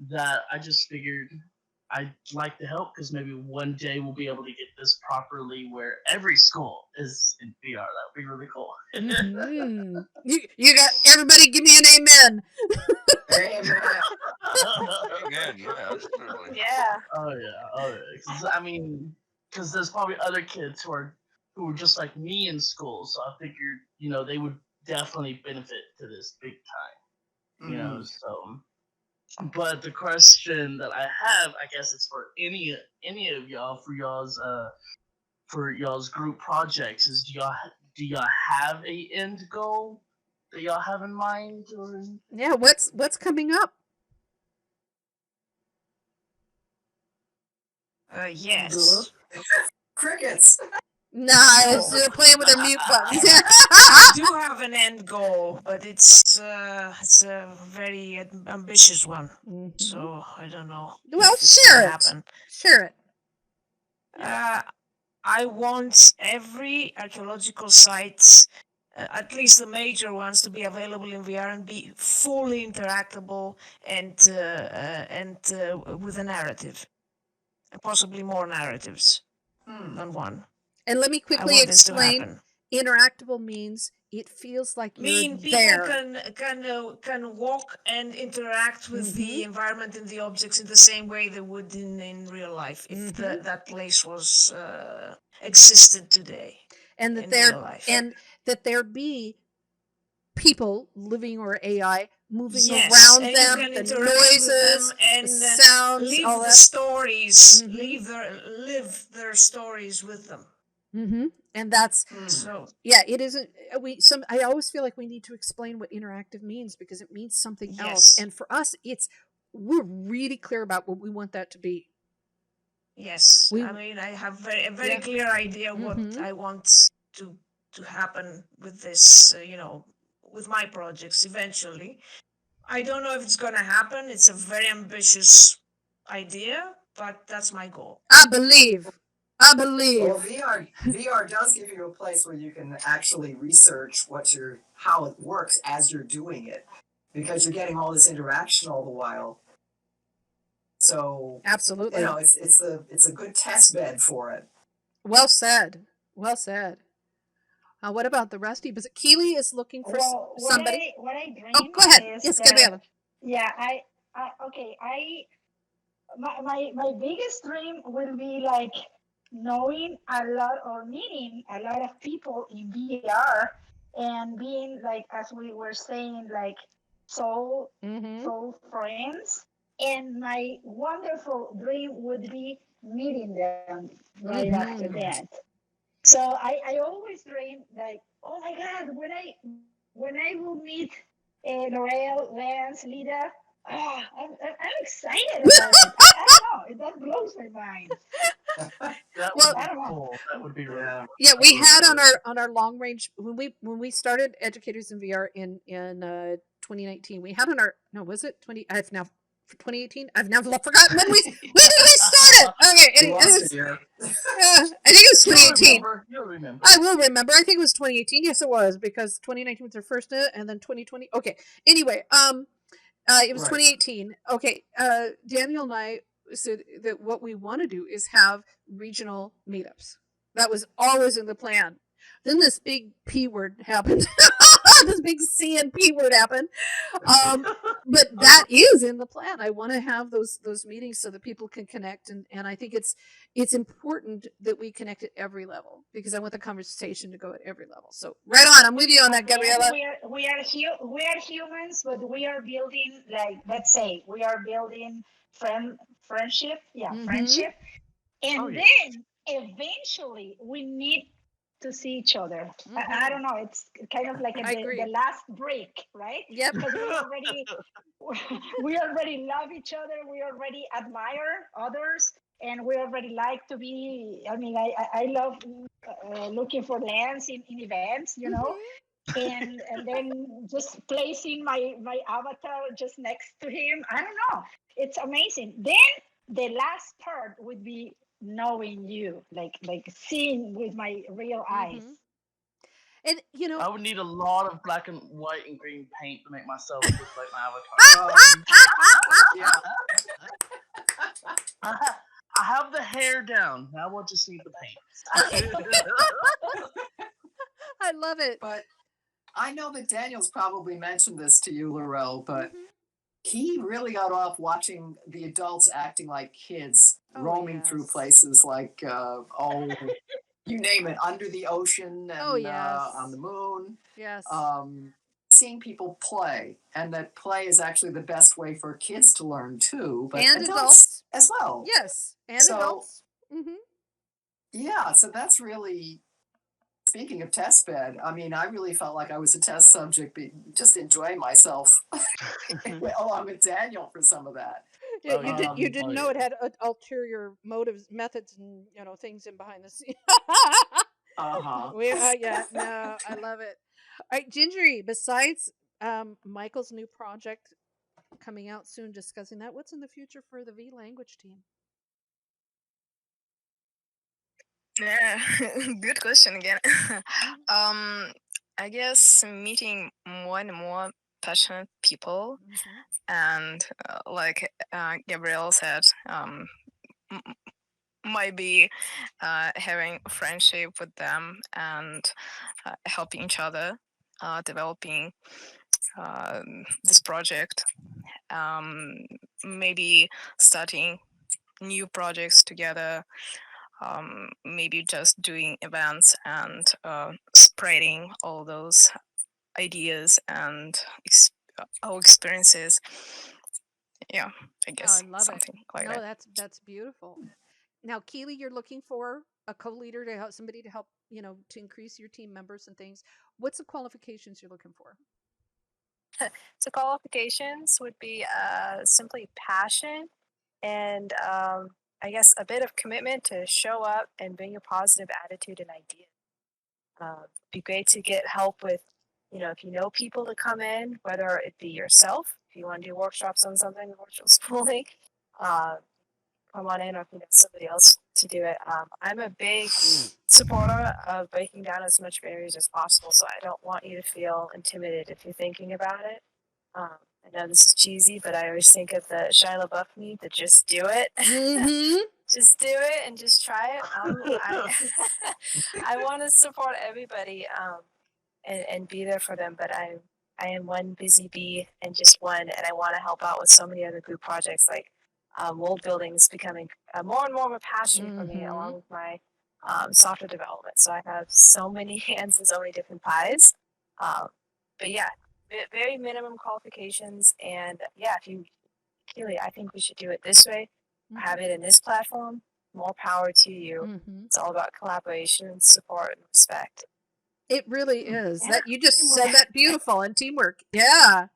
that I just figured I'd like to help because maybe one day we'll be able to get this properly where every school is in VR. That would be really cool. Mm-hmm. You got everybody. Give me an amen. Amen. Again, yeah, absolutely. Yeah. Oh yeah. Because there's probably other kids who are just like me in school, so I figured they would definitely benefit to this big time. So. But the question that I have, I guess it's for any of y'all for y'all's group projects is do y'all have a end goal that y'all have in mind or Yeah, what's coming up? Yes. Crickets. Nice. They're playing with their mute buttons. I do have an end goal, but it's a very ambitious one. Mhm. So I don't know. Well, if it's share gonna it. happen. Share it. I want every archaeological site, at least the major ones, to be available in VR and be fully interactable and with a narrative, and possibly more narratives than one. And let me I quickly want this to explain. happen. Interactable means it feels like you're Mean people there. can walk and interact with the environment and the objects in the same way they would in real life if that place was existed today And in real life. that there be people living or AI moving Yes, around and them, you can the interact with noises, them and the sounds, live all the that. stories, live their stories with them. And that's So yeah, it isn't. I always feel like we need to explain what interactive means because it means something else. yes, And for us, we're really clear about what we want that to be. yes. We I mean, I have a very clear idea what I want to happen with this. With my projects eventually. I don't know if it's gonna happen. It's a very ambitious idea, but that's my goal. I believe. Well, VR does give you a place where you can actually research how it works as you're doing it, because you're getting all this interaction all the while. So Absolutely. it's a good test bed for it. Well said. Well said. What about the Rusty? But Keely is looking for somebody. What I dream Oh, go ahead. is Yes, that, Gabriela. yeah, my biggest dream will be like knowing a lot or meeting a lot of people in VR and being like, as we were saying, like soul friends. And my wonderful dream would be meeting them right after that. So I always dream like, oh my God, when I will meet L'Oreal, Lance, Lida, I'm excited about it. I don't know. That blows my mind. that would be cool. That would be really cool. Yeah, we had on our long range when we started Educators in VR in 2019. We had on our was it 20? I've now for 2018. I've now forgotten when did we start it? Okay, I think it was 2018. You'll remember. I will remember. I think it was 2018. Yes, it was because 2019 was their first, and then 2020. Okay. Anyway, it was 2018. Okay. Daniel and I said that what we want to do is have regional meetups. That was always in the plan. Then this big P word happened. This big C and P word happened. But that is in the plan. I want to have those meetings so that people can connect, and I think it's important that we connect at every level because I want the conversation to go at every level. So right on, I'm with you on that, Gabriela. We are humans, but we are building, like, let's say we are building friendship, Mhm. friendship. And Oh, yeah. then eventually we need to see each other. I don't know. It's kind of like I agree. the last break, right? Yep. Because we already love each other. We already admire others, and we already like to be. I mean, I love looking for lands in events, you know, and then just placing my avatar just next to him. I don't know. It's amazing. Then the last part would be knowing you, like seeing with my real eyes. And you know, I would need a lot of black and white and green paint to make myself look like my avatar. Yeah. I have the hair down. Now we'll just need the paint. I love it. But I know that Daniel's probably mentioned this to you, Laurel, but he really got off watching the adults acting like kids, Oh, roaming through yes. places like, you name it, under the ocean and Oh, yes. on the moon. Yes. Seeing people play, and that play is actually the best way for kids to learn too, but And adults as well. Yes. And So, adults. Mm-hmm. Yeah, so that's really, speaking of test bed, I mean, I really felt like I was a test subject, just enjoying myself along with Daniel for some of that. Yeah, Oh, you yeah. didn't Oh, know yeah. it had ulterior motives, methods, and things in behind the scenes. Uh-huh. Yeah, no, I love it. All right, Gingery. Besides Michael's new project coming out soon, discussing that, what's in the future for the V language team? Yeah, good question again. I guess meeting more and more passionate people, and like Gabrielle said, m- might be having friendship with them and helping each other, developing this project. Maybe starting new projects together. Maybe just doing events and spreading all those ideas and our experiences. Yeah, I Oh, guess I love it. something like No, that. that's beautiful. Now, Keely, you're looking for a co-leader to help somebody to help, to increase your team members and things. What's the qualifications you're looking for? So qualifications would be simply passion and I guess a bit of commitment to show up and bring a positive attitude and ideas. Be great to get help with, if you know people to come in, whether it be yourself, if you want to do workshops on something, virtual schooling, uh, come on in, or if you know somebody else to do it. I'm a big supporter of breaking down as much barriers as possible, so I don't want you to feel intimidated if you're thinking about it. I know this is cheesy, but I always think of the Shia LaBeouf meme, the just do it. Just do it and just try it. I want to support everybody and be there for them, but I am one busy bee and just one, and I want to help out with so many other group projects. Like world building is becoming more and more of a passion for me, along with my software development. So I have so many hands and so many different pies. But yeah, very minimum qualifications, and yeah, if you Keely, I think we should do it this way, have it in this platform. More power to you. It's all about collaboration, support, and respect. It really is. That you just said that beautiful, and teamwork. Yeah.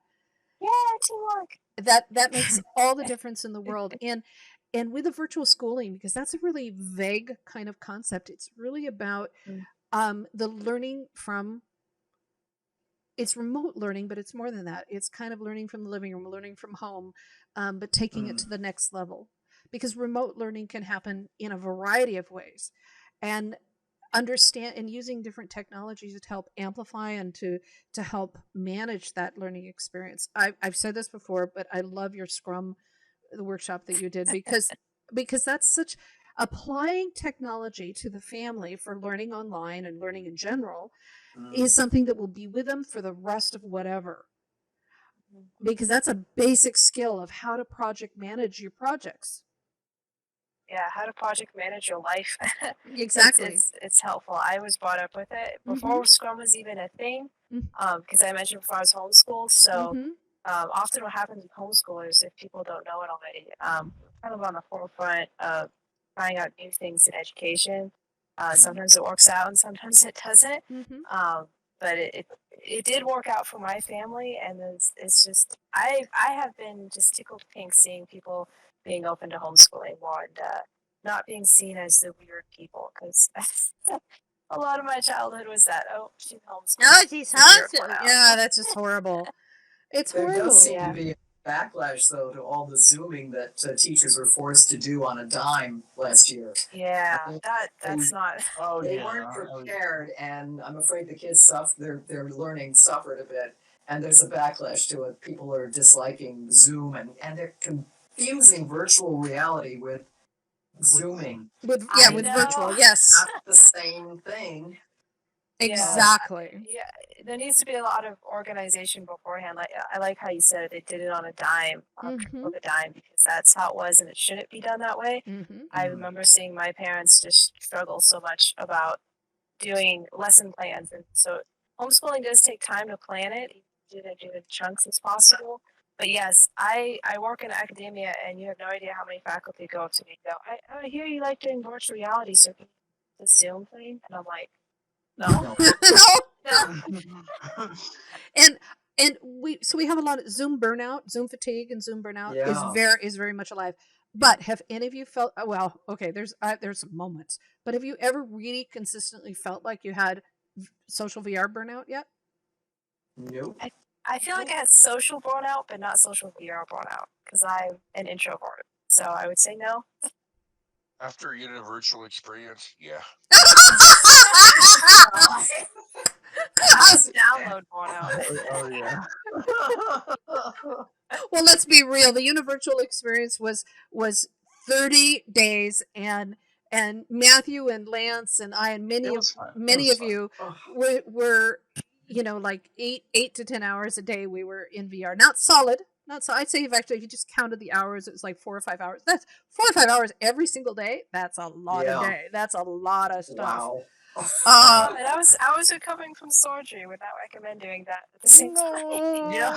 Yeah, teamwork. That makes all the difference in the world. And with the virtual schooling, because that's a really vague kind of concept. It's really about the learning from, it's remote learning, but it's more than that. It's kind of learning from the living room, learning from home, but taking it to the next level. Because remote learning can happen in a variety of ways. And understand and using different technologies to help amplify and to help manage that learning experience. I've said this before, but I love your Scrum, the workshop that you did, because that's such, applying technology to the family for learning online and learning in general is something that will be with them for the rest of whatever, because that's a basic skill of how to project manage your projects. Yeah, how to project manage your life. Exactly. It's helpful. I was brought up with it before Scrum was even a thing. Because I mentioned before I was homeschooled, so often what happens with homeschoolers, if people don't know it already, kind of on the forefront of trying out new things in education. Sometimes it works out and sometimes it doesn't. But it did work out for my family, and it's just I have been just tickled pink seeing people being open to homeschooling more and not being seen as the weird people, because a lot of my childhood was that, oh, she's homeschooled. Oh, she's It's a weird homeschooled. one out. Yeah, that's just horrible. It's There horrible. does seem Yeah. to be a backlash, though, to all the Zooming that teachers were forced to do on a dime last year. Yeah, I mean, that's not. Oh They yeah. weren't prepared, and I'm afraid the kids their learning suffered a bit. And there's a backlash to it. People are disliking Zoom, and they're confusing virtual reality with Zooming. With I with know. virtual, yes. Not the same thing. Exactly. Yeah, there needs to be a lot of organization beforehand. Like I like how you said they did it on a dime, on a dime, because that's how it was, and it shouldn't be done that way. I remember seeing my parents just struggle so much about doing lesson plans, and so homeschooling does take time to plan it. You do it in chunks as possible. But yes, I work in academia, and you have no idea how many faculty go up to me and go, I hear you like doing virtual reality, so can you do the Zoom thing? And I'm like, no. And we have a lot of Zoom burnout, Zoom fatigue, and Zoom burnout is very much alive. But have any of you felt? Well, okay, there's some moments, but have you ever really consistently felt like you had social VR burnout yet? Nope. I feel like I had social burnout, but not social VR burnout, because I'm an introvert. So I would say no. After you get a virtual experience, yeah. That's download burnout. Oh yeah. Well, let's be real. The universal experience was 30 days, and Matthew and Lance and I and many of you were like 8 to 10 hours a day we were in VR. Not solid. Not so. I'd say if you just counted the hours, it was like 4 or 5 hours. That's 4 or 5 hours every single day. That's a lot of day. That's a lot of stuff. Wow. And I was recovering from surgery. Would not recommend doing that at the same time. Yeah.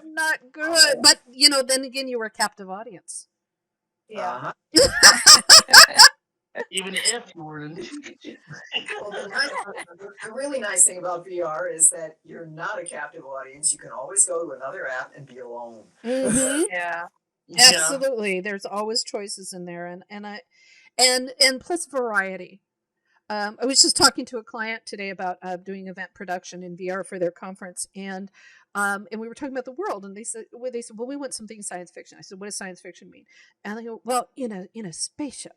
Not good. But then again, you were a captive audience. Yeah. Even if you were in. Well, the really nice thing about VR is that you're not a captive audience. You can always go to another app and be alone. Yeah. Absolutely. There's always choices in there, and plus variety. I was just talking to a client today about doing event production in VR for their conference, and we were talking about the world, and they said, well, we want something science fiction. I said, what does science fiction mean? And they go, well, in a spaceship.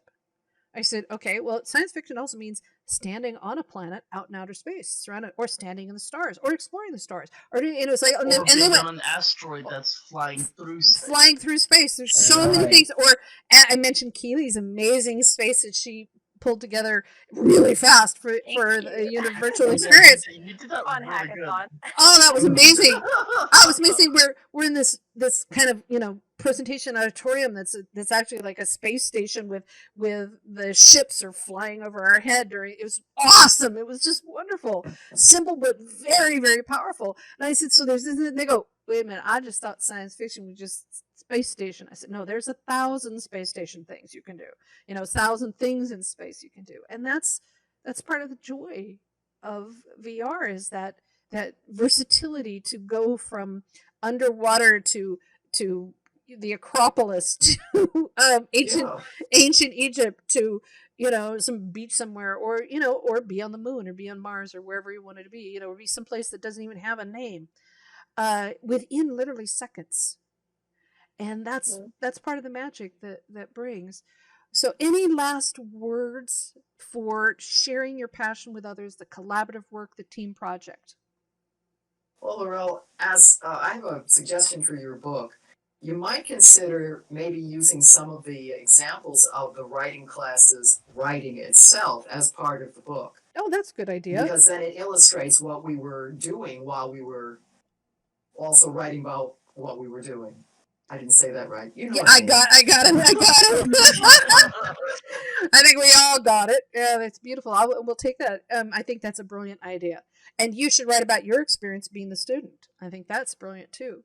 I said, okay, well, science fiction also means standing on a planet out in outer space, surrounded, or standing in the stars, or exploring the stars, or it's like, and they went on an asteroid that's flying through space. Flying through space. There's so many things. Or I mentioned Keely's amazing space that she pulled together really fast for the universal experience. You did that Fun really good. hackathon. Oh, that was amazing. I was amazing. We're in this kind of presentation auditorium that's actually like a space station with the ships are flying over our head. It was awesome. It was just wonderful, simple but very, very powerful. And I said, so there's this, and they go, wait a minute, I just thought science fiction was just space station. I said, no, there's 1,000 space station things you can do. 1,000 things in space you can do, and that's part of the joy of VR is that versatility to go from underwater to the Acropolis to ancient Egypt to some beach somewhere, or or be on the moon or be on Mars or wherever you wanted to be, or be someplace that doesn't even have a name, within literally seconds. And that's part of the magic that brings. So any last words for sharing your passion with others, the collaborative work, the team project? Well, Laurel, as I have a suggestion for your book, you might consider maybe using some of the examples of the writing classes writing itself as part of the book. Oh, that's a good idea. Because then it illustrates what we were doing while we were also writing about what we were doing. I didn't say that right. I got it. I think we all got it. Yeah, that's beautiful. We'll take that. I think that's a brilliant idea. And you should write about your experience being the student. I think that's brilliant too.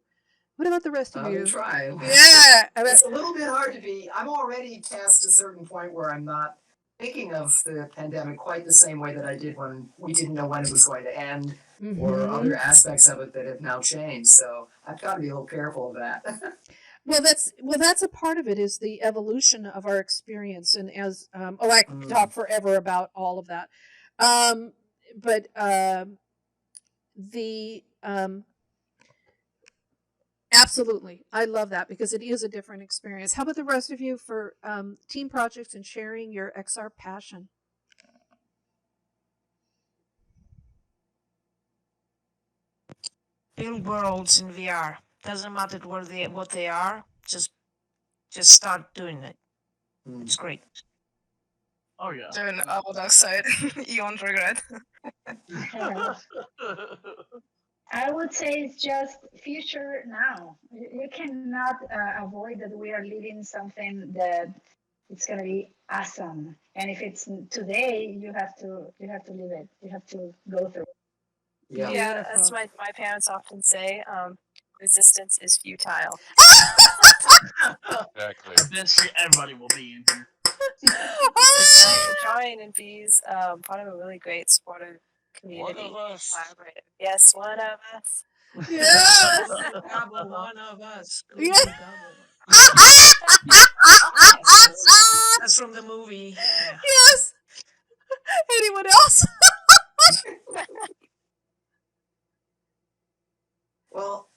What about the rest of I'm you? trying. Yeah. It's a little bit hard to be. I'm already past a certain point where I'm not thinking of the pandemic quite the same way that I did when we didn't know when it was going to end, or other aspects of it that have now changed. So I've got to be a little careful of that. Well, that's a part of it, is the evolution of our experience, and as I could talk forever about all of that, but the absolutely, I love that because it is a different experience. How about the rest of you for team projects and sharing your XR passion? Build worlds in VR. Doesn't matter what they are. Just start doing it. It's great. Oh yeah. Doing our dark side. You won't regret. I would say it's just future now. You cannot avoid that we are living something that it's going to be awesome. And if it's today, you have to live it. You have to go through it. Yeah. Yeah, as my parents often say, resistance is futile. Exactly. Eventually, everybody will be in here. Join and be's part of a really great supportive community. One of us. Collaborative. Yes, one of us. Yes. Gabo, one of us. Yeah. That's from the movie. Yeah. Yes. Anyone else? Well,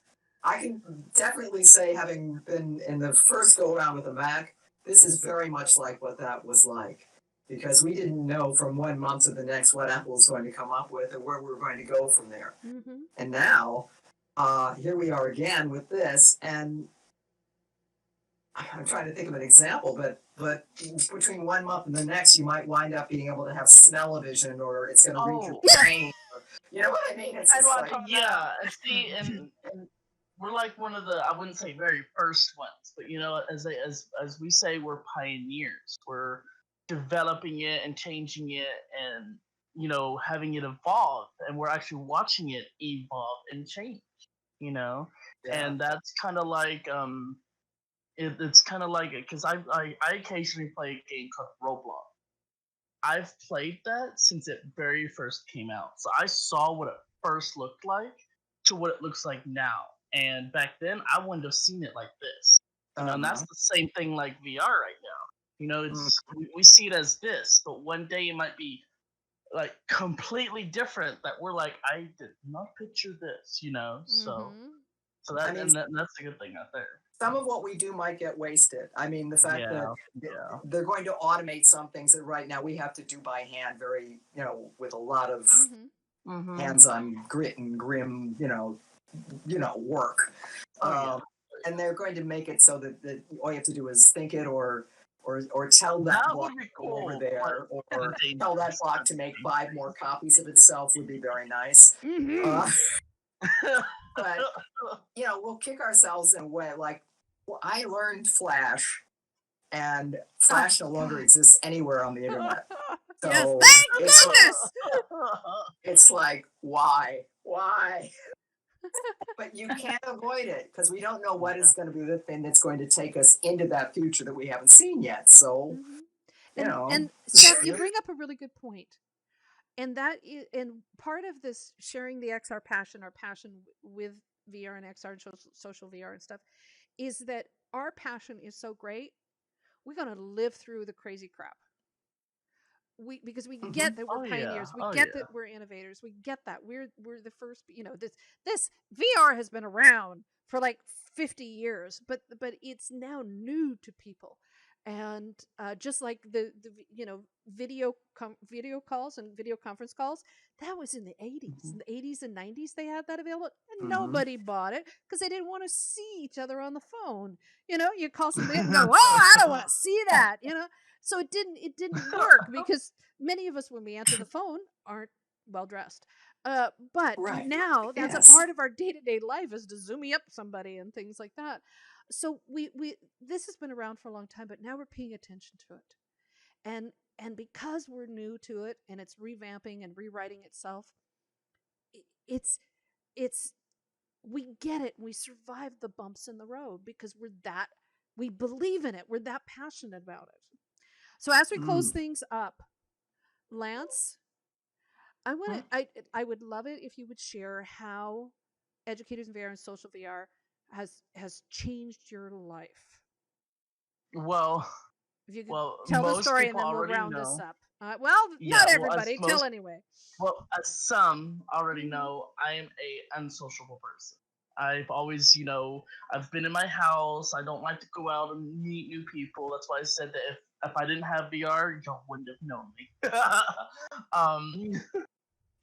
I can definitely say, having been in the first go around with the Mac, this is very much like what that was like. Because we didn't know from one month to the next what Apple was going to come up with and where we were going to go from there. And now, here we are again with this, and I'm trying to think of an example, but between one month and the next, you might wind up being able to have smell-o-vision, or it's going to read your brain. You know what I mean? It's just like, Yeah, see, and we're like one of the, I wouldn't say very first ones, but you know, as we say, we're pioneers. We're developing it and changing it, and you know, having it evolve, and we're actually watching it evolve and change. You know, yeah. and that's kind of like it's kind of like, because I occasionally play a game called Roblox. I've played that since it very first came out, so I saw what it first looked like to what it looks like now. And back then, I wouldn't have seen it like this. You know, and that's the same thing like VR right now. You know, it's we see it as this, but one day it might be like completely different. That we're like, I did not picture this. You know, so that, I mean, and that's a good thing out there. some of what we do might get wasted. I mean, the fact that Yeah. they're going to automate some things that right now we have to do by hand, very, with a lot of hands-on grit and grim, work. And they're going to make it so that all you have to do is think it, or tell that block would be to go over cool, there, but or tell that block to make 5 more copies of itself would be very nice. But we'll kick ourselves in a way. Like, I learned Flash, and Flash no longer exists anywhere on the internet. So Yes, thank goodness. It's like, why? But you can't avoid it, because we don't know what is going to be the thing that's going to take us into that future that we haven't seen yet. So, and Seth, you bring up a really good point. And and part of this sharing the XR passion, our passion with VR and XR and social VR and stuff, is that our passion is so great, we're going to live through the crazy crap. Because we get that we're pioneers, we get that we're innovators, we get that we're the first. This VR has been around for like 50 years, but it's now new to people. And just like the video calls and video conference calls, that was in the 80s. In the 80s and 90s, they had that available, and nobody bought it because they didn't want to see each other on the phone. You call somebody up and go, "Oh, I don't want to see that." So it didn't work because many of us, when we answer the phone, aren't well dressed. But now that's a part of our day-to-day life, is to zoom up somebody and things like that. So we this has been around for a long time, but now we're paying attention to it. And because we're new to it, and it's revamping and rewriting itself, it's we get it. We survive the bumps in the road because we believe in it. We're that passionate about it. So as we close things up, Lance, I would love it if you would share how Educators in VR and Social VR has changed your life. Well, If you could well, tell the most story and people then we'll already round this know. up. Not Yeah, everybody. Tell anyway. Well, as some already know, I am a unsociable person. I've always, I've been in my house. I don't like to go out and meet new people. That's why I said that if I didn't have VR, y'all wouldn't have known me.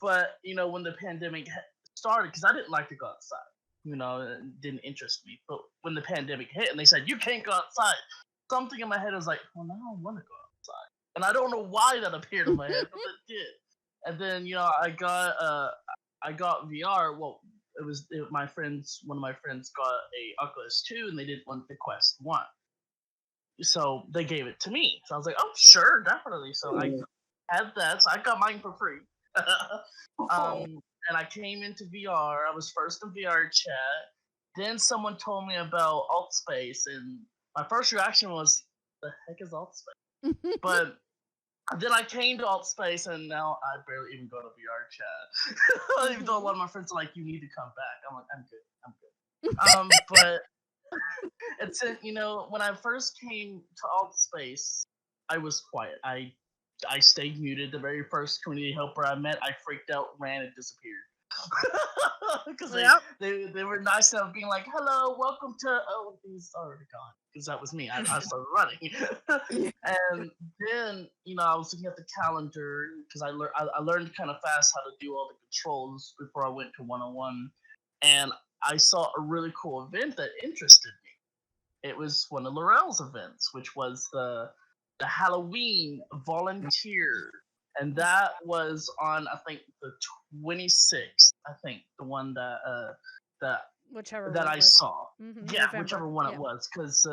But when the pandemic started, because I didn't like to go outside, it didn't interest me. But when the pandemic hit and they said you can't go outside, something in my head was like, well, now I want to go outside, and I don't know why that appeared in my head, but it did. And then I got VR. Well, one of my friends got a Oculus 2, and they did one the Quest 1. So they gave it to me. So I was like, oh sure, definitely. So I had that. So I got mine for free. And I came into VR. I was first in VR chat. Then someone told me about Altspace, and my first reaction was, "The heck is Altspace?" But then I came to Altspace, and now I barely even go to VR chat. Even though a lot of my friends are like, "You need to come back." I'm like, "I'm good. But it's when I first came to Altspace, I was quiet. I stayed muted. The very first community helper I met, I freaked out, ran, and disappeared. Because they were nice enough being like, hello, welcome to, he's already gone. Because that was me. I started running. And then, I was looking at the calendar because I learned kind of fast how to do all the controls before I went to 101. And I saw a really cool event that interested me. It was one of Laurel's events, which was the Halloween volunteer, and that was on I think the 26th. I think the one that Whichever that one I it was. saw. Yeah, November. whichever one it was, because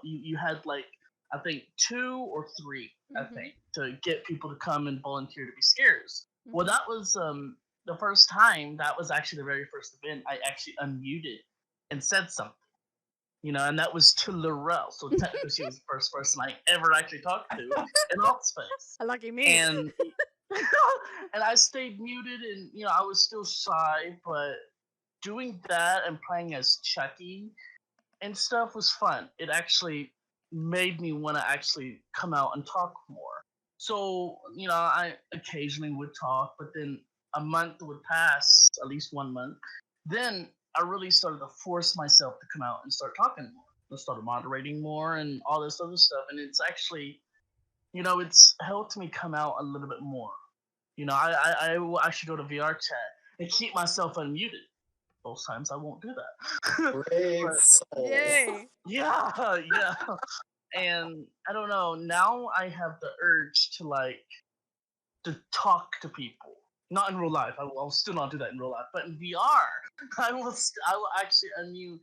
you had like I think 2 or 3 I think to get people to come and volunteer to be scares. Well, that was the first time. That was actually the very first event I actually unmuted and said something. And that was to Laurel. So technically, she was the first person I ever actually talked to in Altspace. Lucky me. And and I stayed muted, and I was still shy, but doing that and playing as Chucky and stuff was fun. It actually made me want to actually come out and talk more. So I occasionally would talk, but then a month would pass, at least 1 month. Then I really started to force myself to come out and start talking more. I started moderating more and all this other stuff, and it's actually, it's helped me come out a little bit more. I will actually go to VR chat and keep myself unmuted. Most times I won't do that. Brave soul. Yay! Yeah. And I don't know. Now I have the urge to talk to people. Not in real life. I'll still not do that in real life. But in VR, I will actually unmute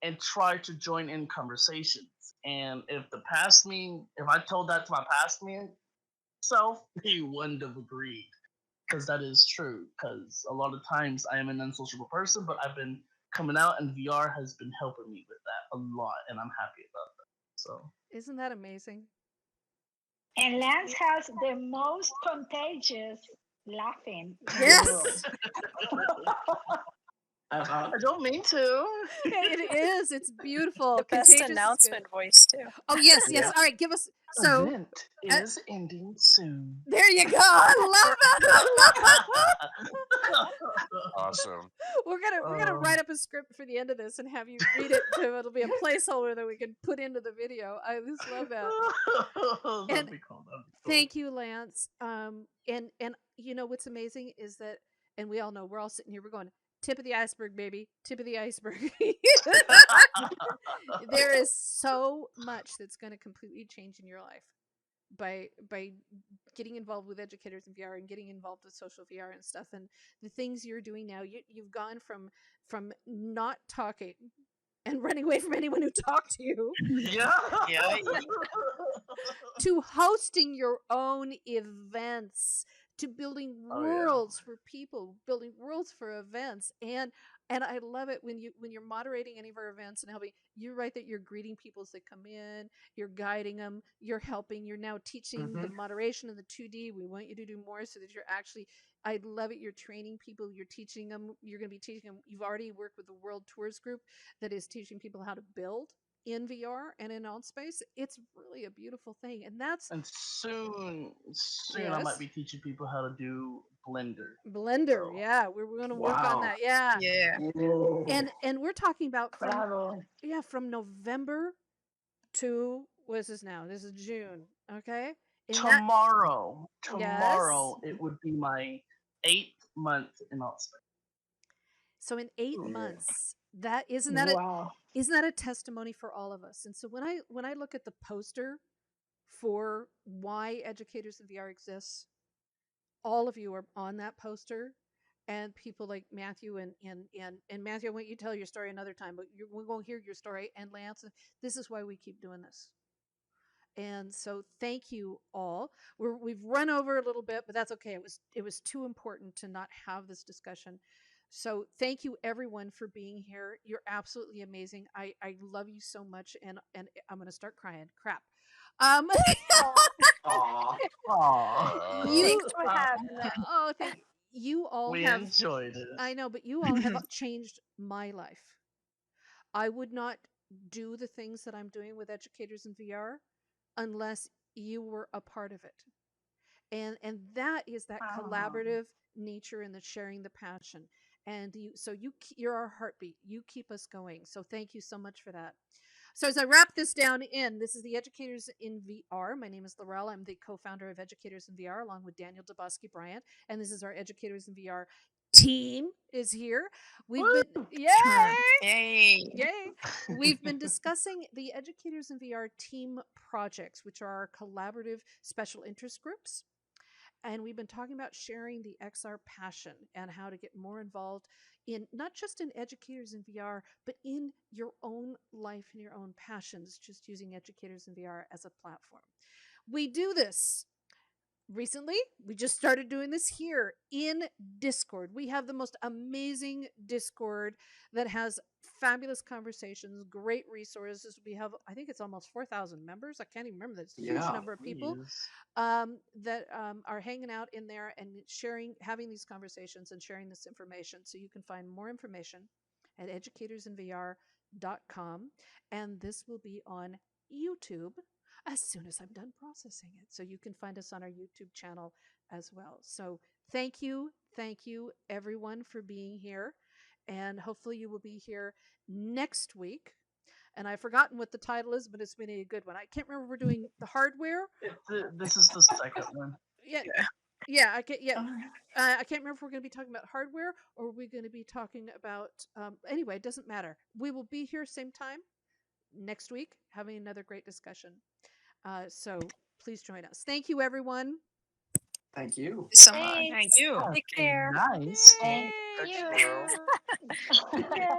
and try to join in conversations. And if I told that to my past me self, he wouldn't have agreed. Because that is true. Because a lot of times I am an unsociable person, but I've been coming out, and VR has been helping me with that a lot, and I'm happy about that. So Isn't that amazing? And Lance has the most contagious laughing in the Yes. world. I don't mean to. It is. It's beautiful. The best Contagious is good. announcement voice too. Oh yes, yes. Yeah. All right, give us. So Event is ending soon. there you go. I love that. Awesome. We're gonna write up a script for the end of this and have you read it. It'll be a placeholder that we can put into the video. I just love that. That'd be cool. Thank you, Lance. And what's amazing is that, and we all know, we're all sitting here, we're going, tip of the iceberg, baby, tip of the iceberg. There is so much that's going to completely change in your life by getting involved with educators in VR and getting involved with social VR and stuff, and the things you're doing now. You've gone from not talking and running away from anyone who talked to you. Yeah. To hosting your own events, to building worlds for people, building worlds for events, and And I love it when you're moderating any of our events and helping. You write that you're greeting people as they come in, you're guiding them, you're helping, you're now teaching the moderation and the 2D. We want you to do more so that you're actually. I love it. You're training people. You're teaching them. You're going to be teaching them. You've already worked with the World Tours Group that is teaching people how to build in VR and in Altspace. It's really a beautiful thing, and that's And soon I might yes. be teaching people how to do Blender. Blender. So, Yeah, we're going to work on Wow. that. Yeah, Yeah. Whoa. and we're talking about from Bravo. from November to what is this now? This is June. Okay, in that tomorrow yes. it would be my 8th month in Altspace. So in 8 Yeah. months, that Wow. isn't that a testimony for all of us? And so when I look at the poster for why Educators in VR exists, all of you are on that poster, and people like Matthew and Matthew, I want you to tell your story another time, but we're going to hear your story. And Lance, this is why we keep doing this. And so thank you all. We've run over a little bit, but that's okay. It was too important to not have this discussion. So thank you everyone for being here. You're absolutely amazing. I love you so much, and I'm gonna start crying. Crap. Um, Aw. Aw. you Thanks for having us. oh thank you all We have. enjoyed it. I know, but you all have changed my life. I would not do the things that I'm doing with Educators in VR unless you were a part of it. And that is that collaborative nature and the sharing the passion. And you're our heartbeat. You keep us going. So thank you so much for that. So as I wrap this down this is the Educators in VR. My name is Laurel. I'm the co-founder of Educators in VR along with Daniel Dabosky Bryant. And this is our Educators in VR team is here. We've been yay! Yay. Yay! We've been discussing the Educators in VR team projects, which are our collaborative special interest groups. And we've been talking about sharing the XR passion and how to get more involved in not just in Educators in VR, but in your own life and your own passions, just using Educators in VR as a platform. We do this recently. We just started doing this here in Discord. We have the most amazing Discord that has fabulous conversations, great resources. We have, I think it's almost 4,000 members. I can't even remember. That's a huge Yeah. number of people that are hanging out in there and having these conversations and sharing this information. So you can find more information at educatorsinvr.com. And this will be on YouTube as soon as I'm done processing it. So you can find us on our YouTube channel as well. So thank you everyone for being here. And hopefully you will be here next week. And I've forgotten what the title is, but it's been a good one. I can't remember if we're doing the hardware. This is the second one. Yeah, I can't. Yeah, I can't remember if we're going to be talking about hardware or we're going to be talking about. Anyway, it doesn't matter. We will be here same time next week having another great discussion. So please join us. Thank you, everyone. Thank you. So much. Thanks. Thank you. Take care. Nice. Thank Thanks, you. Laurel. Yeah.